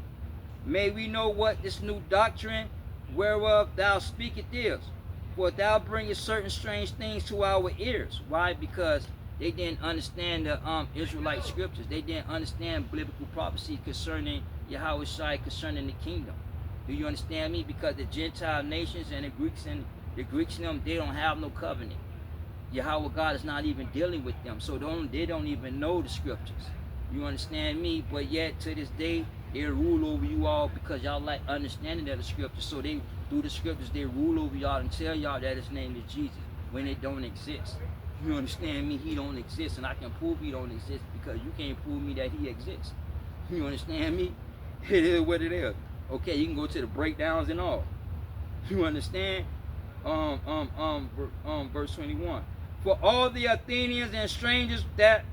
may we know what this new doctrine whereof thou speakest is, for thou bringest certain strange things to our ears. Why? Because they didn't understand the Israelite scriptures. They didn't understand biblical prophecy concerning Yahweh Shai, concerning the kingdom. Do you understand me? Because the Gentile nations and the Greeks and them, they don't have no covenant. Yahweh God is not even dealing with them, so they don't even know the scriptures. You understand me? But yet to this day, they rule over you all because y'all like understanding of the scriptures. So through the scriptures, they rule over y'all and tell y'all that his name is Jesus when it don't exist. You understand me? He don't exist, and I can prove he don't exist because you can't prove me that he exists. You understand me? It is what it is. Okay, you can go to the breakdowns and all. You understand? Verse 21. For all the Athenians and strangers that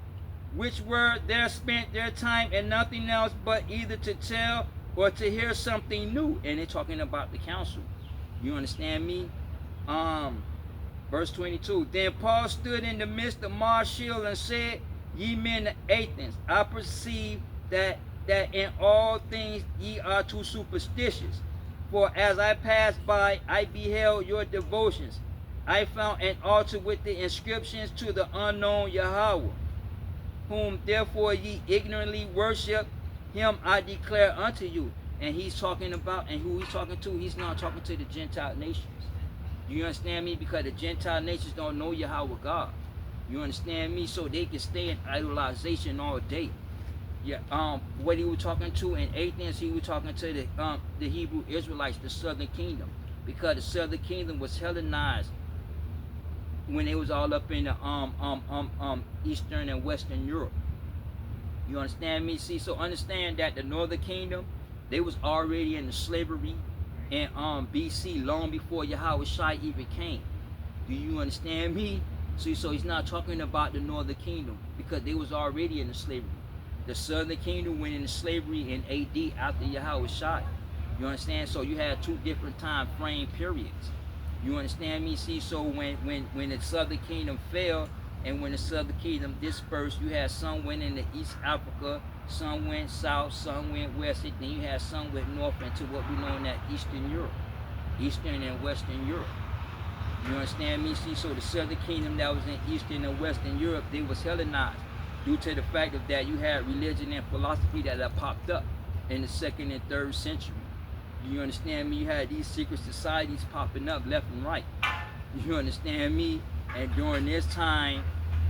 which were there spent their time in nothing else but either to tell or to hear something new. And they're talking about the council. You understand me? Verse 22. Then Paul stood in the midst of Marshall and said, Ye men of Athens, I perceive that in all things ye are too superstitious. For as I passed by, I beheld your devotions. I found an altar with the inscriptions to the unknown Yahweh, whom therefore ye ignorantly worship. Him I declare unto you. And he's talking about, and who he's talking to, he's not talking to the Gentile nations. You understand me? Because the Gentile nations don't know Yahweh God. You understand me? So they can stay in idolization all day. Yeah, what he was talking to in Athens, he was talking to the Hebrew Israelites, the southern kingdom, because the southern kingdom was Hellenized when it was all up in the Eastern and Western Europe. You understand me? See, so understand that the northern kingdom, they was already in the slavery in BC long before Yahweh Shai even came. Do you understand me? See, so he's not talking about the northern kingdom because they was already in the slavery. The southern kingdom went into slavery in AD after Yahweh Shai. You understand? So you had two different time frame periods. You understand me? See, so when the southern kingdom fell and when the southern kingdom dispersed, you had some went into East Africa, some went south, some went west, and then you had some went north into what we know as Eastern Europe, Eastern and Western Europe. You understand me? See, so the southern kingdom that was in Eastern and Western Europe, they was Hellenized due to the fact of that you had religion and philosophy that had popped up in the 2nd and 3rd century. You understand me? You had these secret societies popping up left and right. You understand me? And during this time,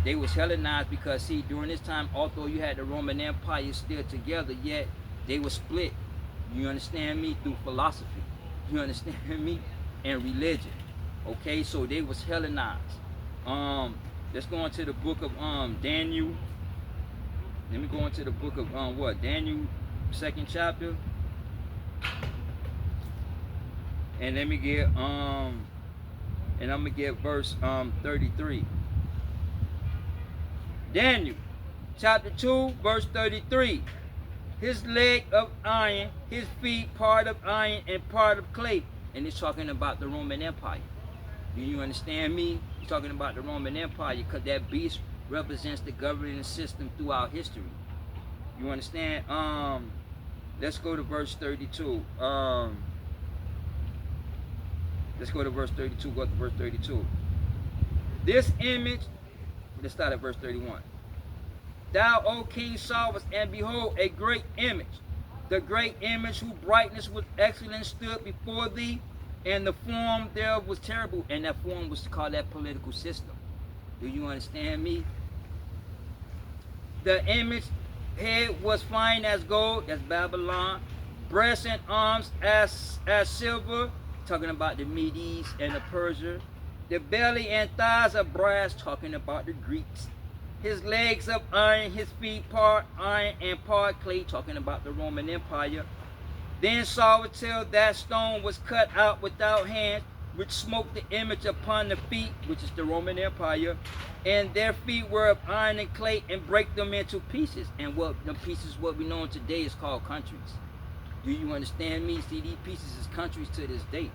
they was Hellenized because, see, during this time, although you had the Roman Empire still together, yet they were split. You understand me? Through philosophy. You understand me? And religion. Okay, so they was Hellenized. Let's go into the book of Daniel. Let me go into the book of Daniel, 2nd chapter. And let me get and I'm gonna get verse 33. Daniel chapter 2, verse 33. His leg of iron, his feet part of iron and part of clay. And it's talking about the Roman Empire. Do you understand me? He's talking about the Roman Empire because that beast represents the governing system throughout history. You understand? Let's go to verse 32. Let's go to verse 32. Go to verse 32. This image, let's start at verse 31. Thou, O King, sawest, and behold, a great image. The great image whose brightness was excellent stood before thee, and the form thereof was terrible. And that form was called that political system. Do you understand me? The image head was fine as gold, that's Babylon. Breast and arms as silver, talking about the Medes and the Persia. The belly and thighs of brass, talking about the Greeks. His legs of iron, his feet part iron and part clay, talking about the Roman Empire. Then saw it till that stone was cut out without hands, which smote the image upon the feet, which is the Roman Empire, and their feet were of iron and clay, and break them into pieces. And what the pieces, what we know today, is called countries. Do you understand me? See, these pieces is countries to this day.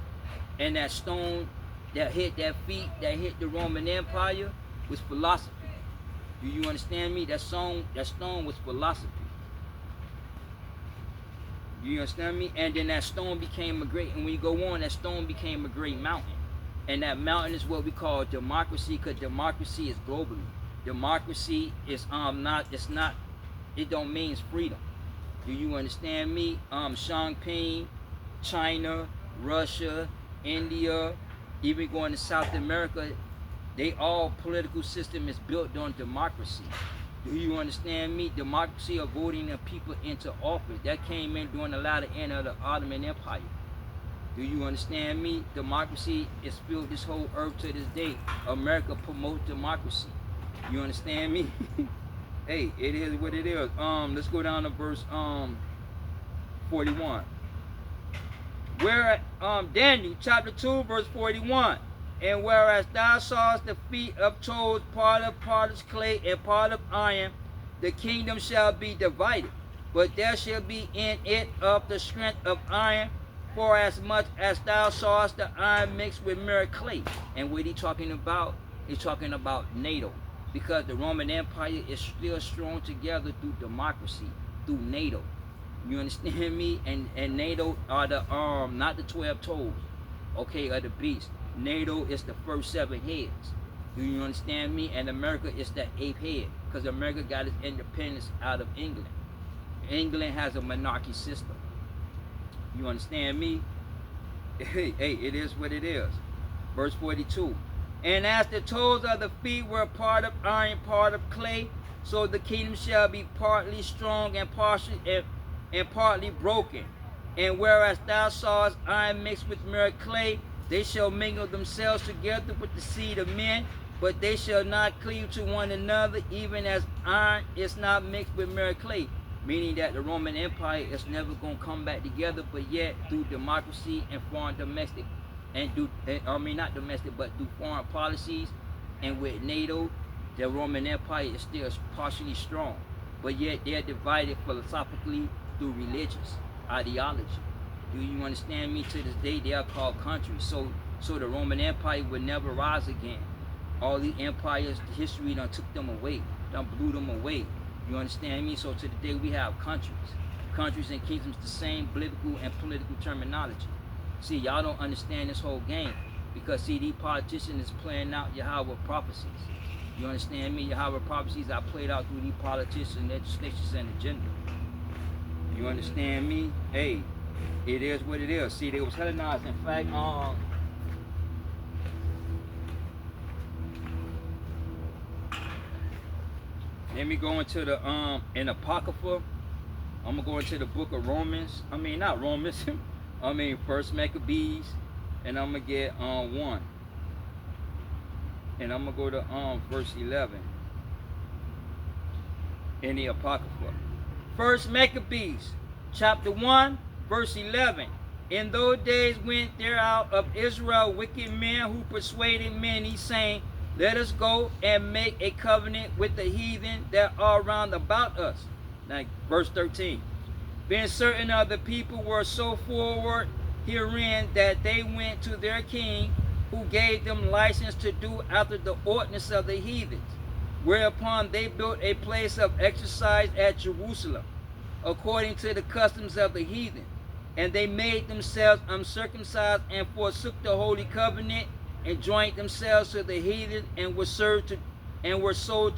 And that stone that hit that feet, that hit the Roman Empire, was philosophy. Do you understand me? That stone was philosophy. Do you understand me? And then that stone became a great, and when you go on, that stone became a great mountain. And that mountain is what we call democracy, because democracy is globally. Democracy is it don't mean freedom. Do you understand me? Shangping, China, Russia, India, even going to South America, they all political system is built on democracy. Do you understand me? Democracy of voting the people into office. That came in during the latter end of the Ottoman Empire. Do you understand me? Democracy is filled this whole earth to this day. America promotes democracy. You understand me? Hey, it is what it is. Let's go down to verse 41. Where Daniel chapter 2 verse 41. And whereas thou sawest the feet of toes, part of potter's clay and part of iron, the kingdom shall be divided. But there shall be in it of the strength of iron, for as much as thou sawest the iron mixed with mere clay. And what he talking about? He's talking about NATO. Because the Roman Empire is still strong together through democracy, through NATO. You understand me? And NATO are the not the 12 toes, okay, of the beast. NATO is the first 7 heads. Do you understand me? And America is the 8th head, because America got its independence out of England. England has a monarchy system. You understand me? Hey, it is what it is. Verse 42. And as the toes of the feet were part of iron, part of clay, so the kingdom shall be partly strong and partly broken. And whereas thou sawest iron mixed with mere clay, they shall mingle themselves together with the seed of men, but they shall not cleave to one another, even as iron is not mixed with mere clay. Meaning that the Roman Empire is never going to come back together, but yet through democracy and foreign domestic, not domestic, but through foreign policies and with NATO, the Roman Empire is still partially strong, but yet they're divided philosophically through religious ideology. Do you understand me? To this day, they are called countries. So the Roman Empire would never rise again. All the empires, the history done took them away, done blew them away. You understand me? So to the day we have countries. Countries and kingdoms, the same biblical and political terminology. See, y'all don't understand this whole game, because see, these politicians is playing out Yahweh prophecies. You understand me? Yahweh prophecies are played out through these politicians, legislations, and agenda. You understand me? Hey, it is what it is. See, they was Hellenized. In fact, let me go into the in Apocrypha. I'm gonna go into the book of Romans. I mean, not Romans. I mean, First Maccabees, and I'm gonna get 1, and I'm gonna go to verse 11 in the Apocrypha. First Maccabees, chapter 1, verse 11. In those days went there out of Israel wicked men who persuaded many, saying, let us go and make a covenant with the heathen that are round about us. Now, verse 13. Being certain of the people were so forward herein that they went to their king, who gave them license to do after the ordinance of the heathens, whereupon they built a place of exercise at Jerusalem, according to the customs of the heathen. And they made themselves uncircumcised and forsook the holy covenant, and joined themselves to the heathen, and were sold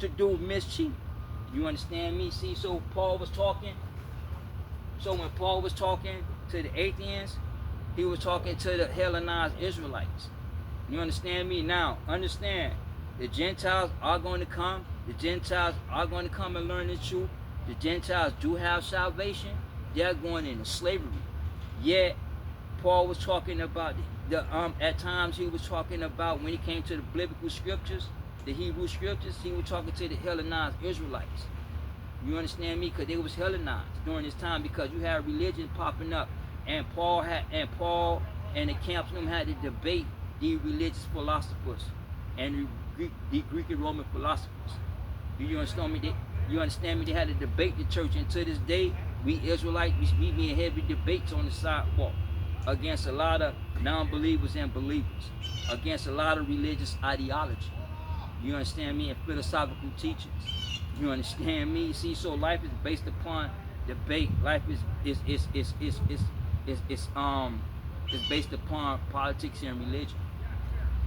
to do mischief. You understand me? See, so Paul was talking. So when Paul was talking to the atheists, he was talking to the Hellenized Israelites. You understand me? Now, understand, the Gentiles are going to come. The Gentiles are going to come and learn the truth. The Gentiles do have salvation. They're going into slavery. Yet, Paul was talking about at times he was talking about, when he came to the biblical scriptures, the Hebrew scriptures, he was talking to the Hellenized Israelites. You understand me? Because they was Hellenized during this time, because you had religion popping up, and Paul and the camps of them had to debate the religious philosophers and the Greek and Roman philosophers. Do you understand me? You understand me? They had to debate the church, and to this day, we Israelites, we be in heavy debates on the sidewalk against a lot of non-believers and believers, against a lot of religious ideology. You understand me? And philosophical teachings. You understand me? See, so life is based upon debate. Life is based upon politics and religion.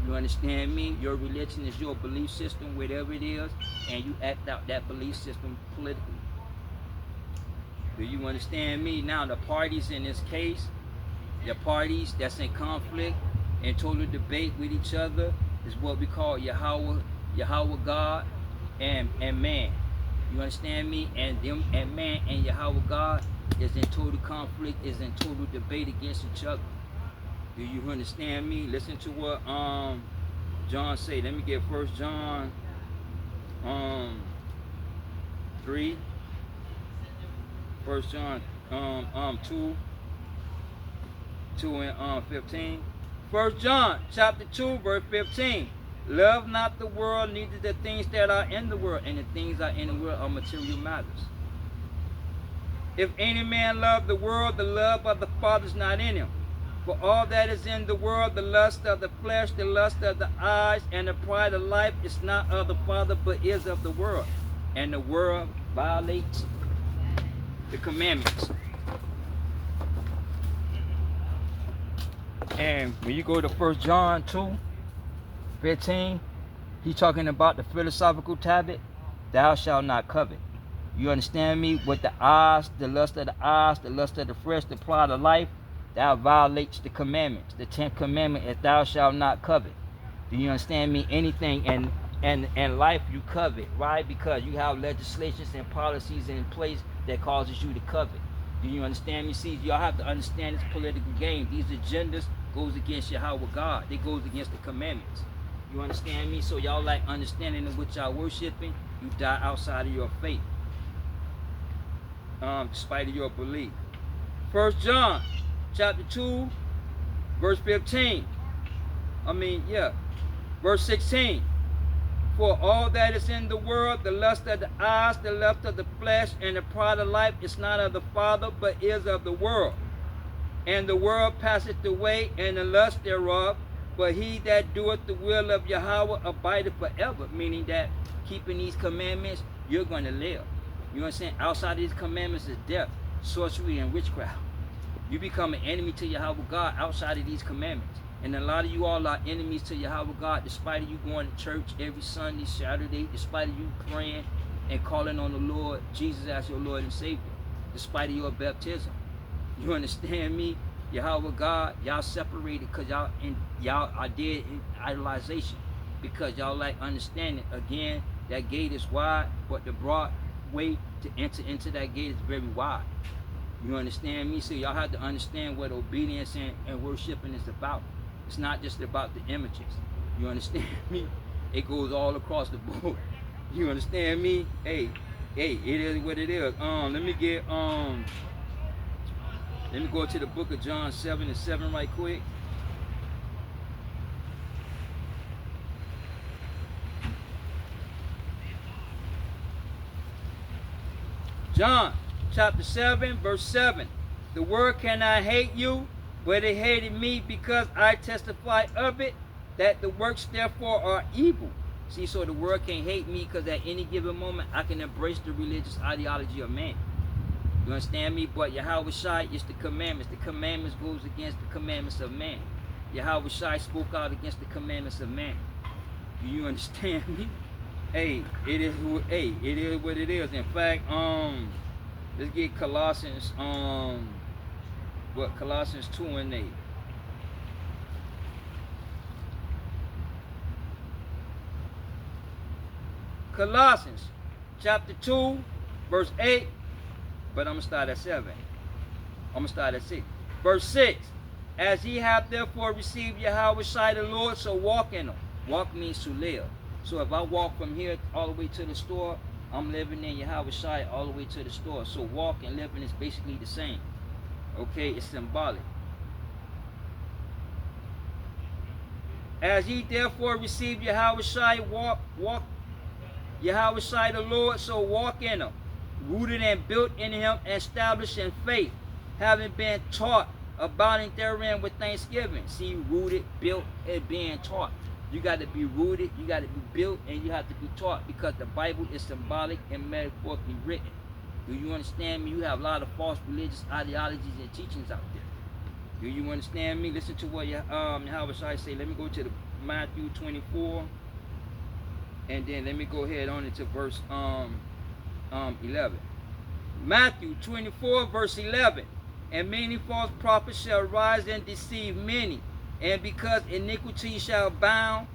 You understand me? Your religion is your belief system, whatever it is, and you act out that belief system politically. Do you understand me? Now, the parties in this case, the parties that's in conflict and total debate with each other, is what we call Yahweh God and man. You understand me? And man and Yahweh God is in total conflict, is in total debate against each other. Do you understand me? Listen to what John say. Let me get First John 3. First John 2 and 15. First John chapter 2 verse 15. Love not the world, neither the things that are in the world, and the things that are in the world are material matters. If any man love the world, the love of the Father is not in him. For all that is in the world, the lust of the flesh, the lust of the eyes, and the pride of life is not of the Father, but is of the world. And the world violates the commandments. And when you go to 1 John 2:15, he's talking about the philosophical tablet, thou shalt not covet. You understand me? With the eyes, the lust of the eyes, the lust of the flesh, the pride of life, thou violates the commandments. The 10th commandment is thou shalt not covet. Do you understand me? Anything in life you covet, right? Because you have legislations and policies in place that causes you to covet. Do you understand me? See, y'all have to understand this political game. These agendas goes against Yahweh God. They goes against the commandments. You understand me? So y'all like understanding of what y'all worshiping, you die outside of your faith. Despite of your belief. 1 John chapter 2 verse 15. Verse 16. For all that is in the world, the lust of the eyes, the lust of the flesh, and the pride of life is not of the Father, but is of the world. And the world passeth away, and the lust thereof, but he that doeth the will of Yahweh abideth forever. Meaning that keeping these commandments, you're going to live. You know what I'm saying? Outside of these commandments is death, sorcery, and witchcraft. You become an enemy to Yahweh God outside of these commandments. And a lot of you all are enemies to Yahweh God, despite of you going to church every Sunday, Saturday, despite of you praying and calling on the Lord Jesus as your Lord and Savior, despite of your baptism. You understand me? Yahweh God, y'all separated because y'all are dead in idolization, because y'all like understanding. Again, that gate is wide, but the broad way to enter into that gate is very wide. You understand me? So y'all have to understand what obedience and worshiping is about. It's not just about the images. You understand me? It goes all across the board. You understand me? Hey, it is what it is. Let me go to the book of John 7:7 right quick. John chapter 7 verse 7. The world cannot hate you, but it hated me because I testify of it, that the works therefore are evil. See, so the world can't hate me because at any given moment I can embrace the religious ideology of man. You understand me? But Yahweh Shai is the commandments. The commandments goes against the commandments of man. Yahweh Shai spoke out against the commandments of man. Do you understand me? Hey, it is what it is. In fact, let's get Colossians Colossians 2:8. Colossians chapter 2 verse 8, but I'm gonna start at 7. I'm gonna start at 6. Verse 6. As ye have therefore received Yahweh Shai the Lord, so walk in them. Walk means to live. So if I walk from here all the way to the store, I'm living in Yahweh Shai all the way to the store. So walk and living is basically the same. Okay, it's symbolic. As ye therefore receive Yahweh Shai, walk Yahweh Shai the Lord, so walk in him, rooted and built in him, established in faith, having been taught, abounding therein with thanksgiving. See, rooted, built, and being taught. You got to be rooted, you got to be built, and you have to be taught, because the Bible is symbolic and metaphorically written. Do you understand me? You have a lot of false religious ideologies and teachings out there. Do you understand me? Listen to what Yahweh Shai say. Let me go to the Matthew 24, and then let me go ahead on into verse 11. Matthew 24 verse 11. And many false prophets shall rise and deceive many, and because iniquity shall abound,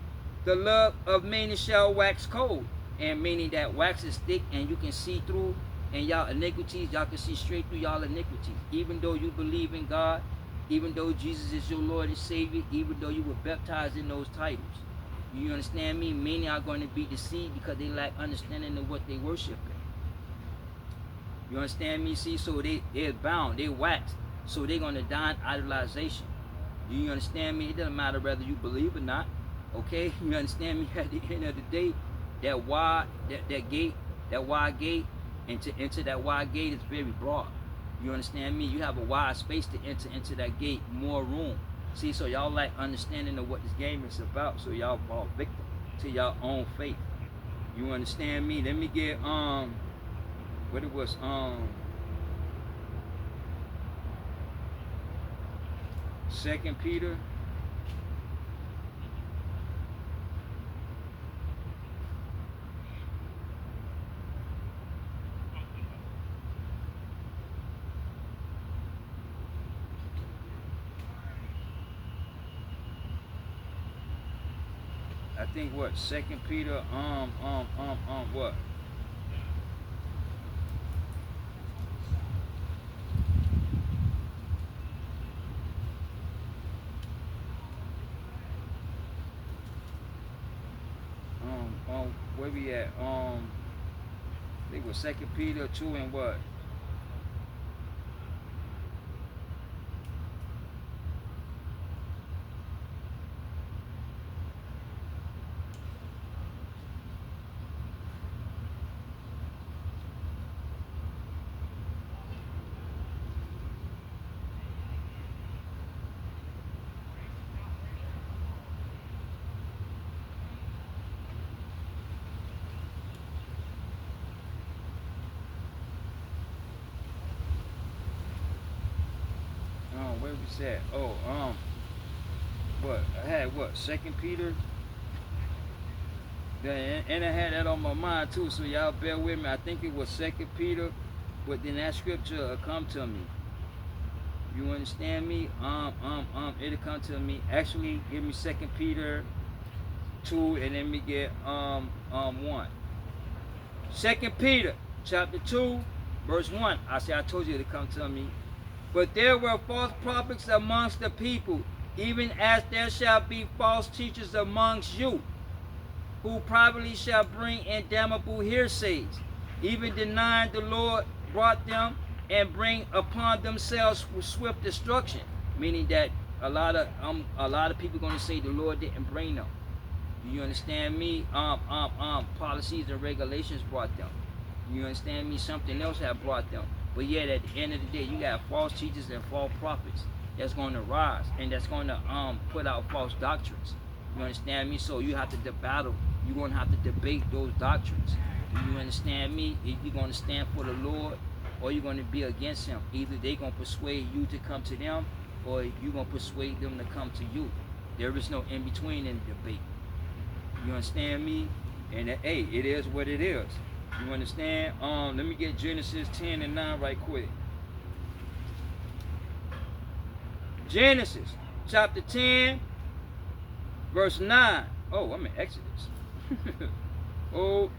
the love of many shall wax cold. And meaning that wax is thick and you can see through, and y'all iniquities, y'all can see straight through y'all iniquities. Even though you believe in God, even though Jesus is your Lord and Savior, even though you were baptized in those titles. You understand me? Many are going to be deceived because they lack understanding of what they worship. You understand me? See, so they're bound, they're waxed, so they're going to die in idolization. Do you understand me? It doesn't matter whether you believe or not. Okay, you understand me? At the end of the day, that wide, that gate, that wide gate, and to enter that wide gate is very broad. You understand me? You have a wide space to enter into that gate, more room. See, so y'all lack understanding of what this game is about, so y'all fall victim to y'all own faith. You understand me? Let me get what it was 2 Peter. I think what 2 Peter what? Where we at? I think it was 2 Peter 2 and what? Where we at? What? I had what? 2 Peter. And I had that on my mind too, so y'all bear with me. I think it was 2 Peter, but then that scripture come to me. You understand me? It'll come to me. Actually, give me 2 Peter 2, and then me get 1. 2 Peter chapter 2, verse 1. I told you to come to me. But there were false prophets amongst the people, even as there shall be false teachers amongst you, who privately shall bring in damnable hearsays, even denying the Lord brought them, and bring upon themselves swift destruction. Meaning that a lot of people going to say the Lord didn't bring them. Do you understand me? Policies and regulations brought them. You understand me? Something else have brought them. But yet at the end of the day, you got false teachers and false prophets that's going to rise, and that's going to put out false doctrines. You understand me? So you have to battle. You're going to have to debate those doctrines. Do you understand me? If you're going to stand for the Lord, or you're going to be against him. Either they're going to persuade you to come to them, or you're going to persuade them to come to you. There is no in between in the debate. You understand me? And hey, it is what it is. You understand? Let me get Genesis 10 and 9 right quick. Genesis chapter 10, verse 9. Oh, I'm in Exodus. Oh.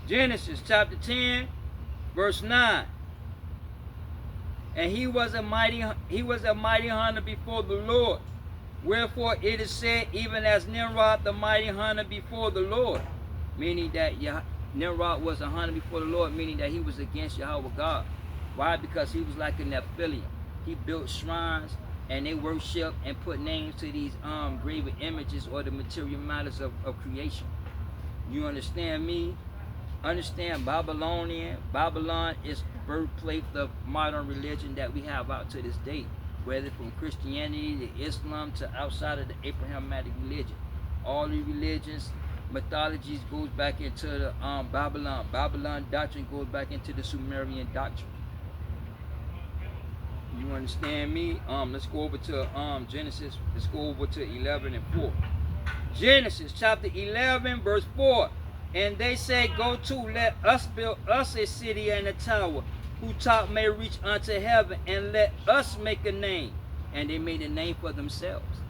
Genesis chapter 10, verse 9. And he was a mighty hunter before the Lord. Wherefore it is said, even as Nimrod the mighty hunter before the Lord. Meaning that Nimrod was a hunter before the Lord, meaning that he was against Yahweh God. Why? Because he was like a Nephilim. He built shrines, and they worship and put names to these graven images or the material matters of creation. You understand me? Understand Babylon is the birthplace of modern religion that we have out to this day. Whether from Christianity to Islam to outside of the Abrahamic religion. All the religions, mythologies goes back into the Babylon. Babylon doctrine goes back into the Sumerian doctrine. You understand me? Let's go over to Genesis. Let's go over to 11 and 4. Genesis chapter 11 verse 4. And they say, go to, let us build us a city and a tower, whose top may reach unto heaven, and let us make a name. And they made a name for themselves.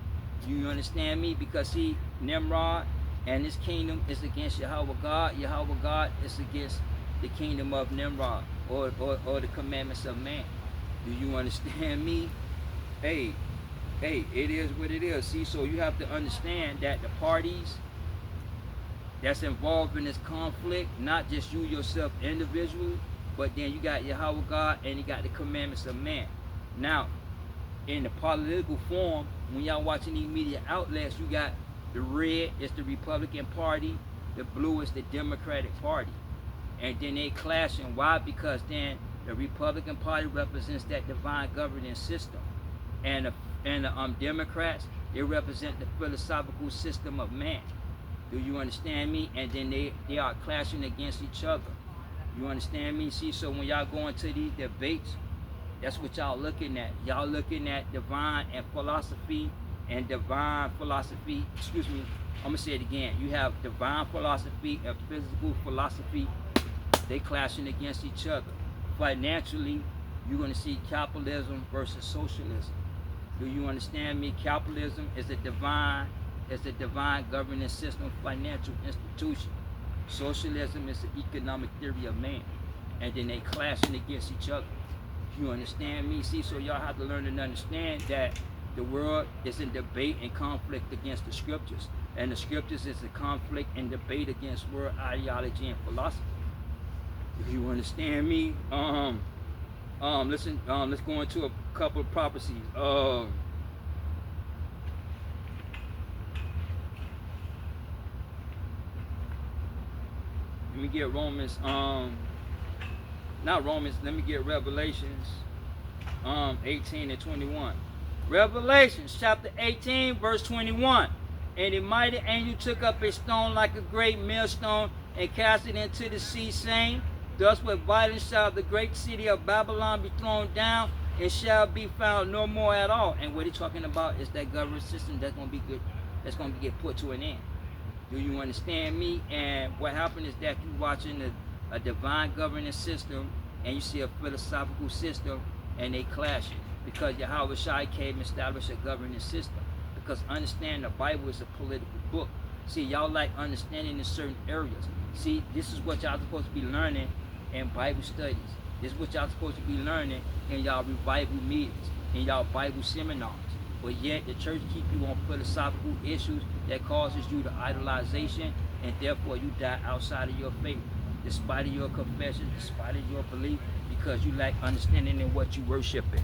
You understand me? Because Nimrod and his kingdom is against Yahweh God. Yahweh God is against the kingdom of Nimrod or the commandments of man. Do you understand me? Hey, it is what it is. See, so you have to understand that the parties that's involved in this conflict, not just you yourself individually, but then you got Yahweh God and you got the commandments of man. Now, in the political form, when y'all watching these media outlets, you got the red is the Republican Party, the blue is the Democratic Party. And then they clashing. Why? Because then the Republican Party represents that divine governance system. And the Democrats, they represent the philosophical system of man. Do you understand me? And then they are clashing against each other. You understand me? See, so when y'all go into these debates, that's what y'all looking at. Y'all looking at divine and philosophy and divine philosophy. Excuse me, I'm gonna say it again. You have divine philosophy and physical philosophy. They clashing against each other. Financially, you're gonna see capitalism versus socialism. Do you understand me? Capitalism is a divine governance system, financial institution. Socialism is the economic theory of man. And then they clashing against each other. You understand me? See, so y'all have to learn and understand that the world is in debate and conflict against the scriptures. And the scriptures is a conflict and debate against world ideology and philosophy. If you understand me, listen, let's go into a couple of prophecies. Let me get Romans, not Romans, let me get Revelations 18 and 21. Revelations chapter 18 verse 21. And the mighty angel took up a stone like a great millstone and cast it into the sea, saying, thus with violence shall the great city of Babylon be thrown down, and shall be found no more at all. And what he's talking about is that government system that's going to be good, that's going to get put to an end. Do you understand me? And what happened is that you're watching a divine governance system, and you see a philosophical system, and they clashing. Because Yahweh Shai came and established a governance system. Because understand the Bible is a political book. See, y'all like understanding in certain areas. See, this is what y'all supposed to be learning in Bible studies. This is what y'all supposed to be learning in y'all revival meetings, in y'all Bible seminars. But yet the church keep you on philosophical issues that causes you to idolization, and therefore you die outside of your faith, despite of your confession, despite of your belief, because you lack understanding in what you worship in.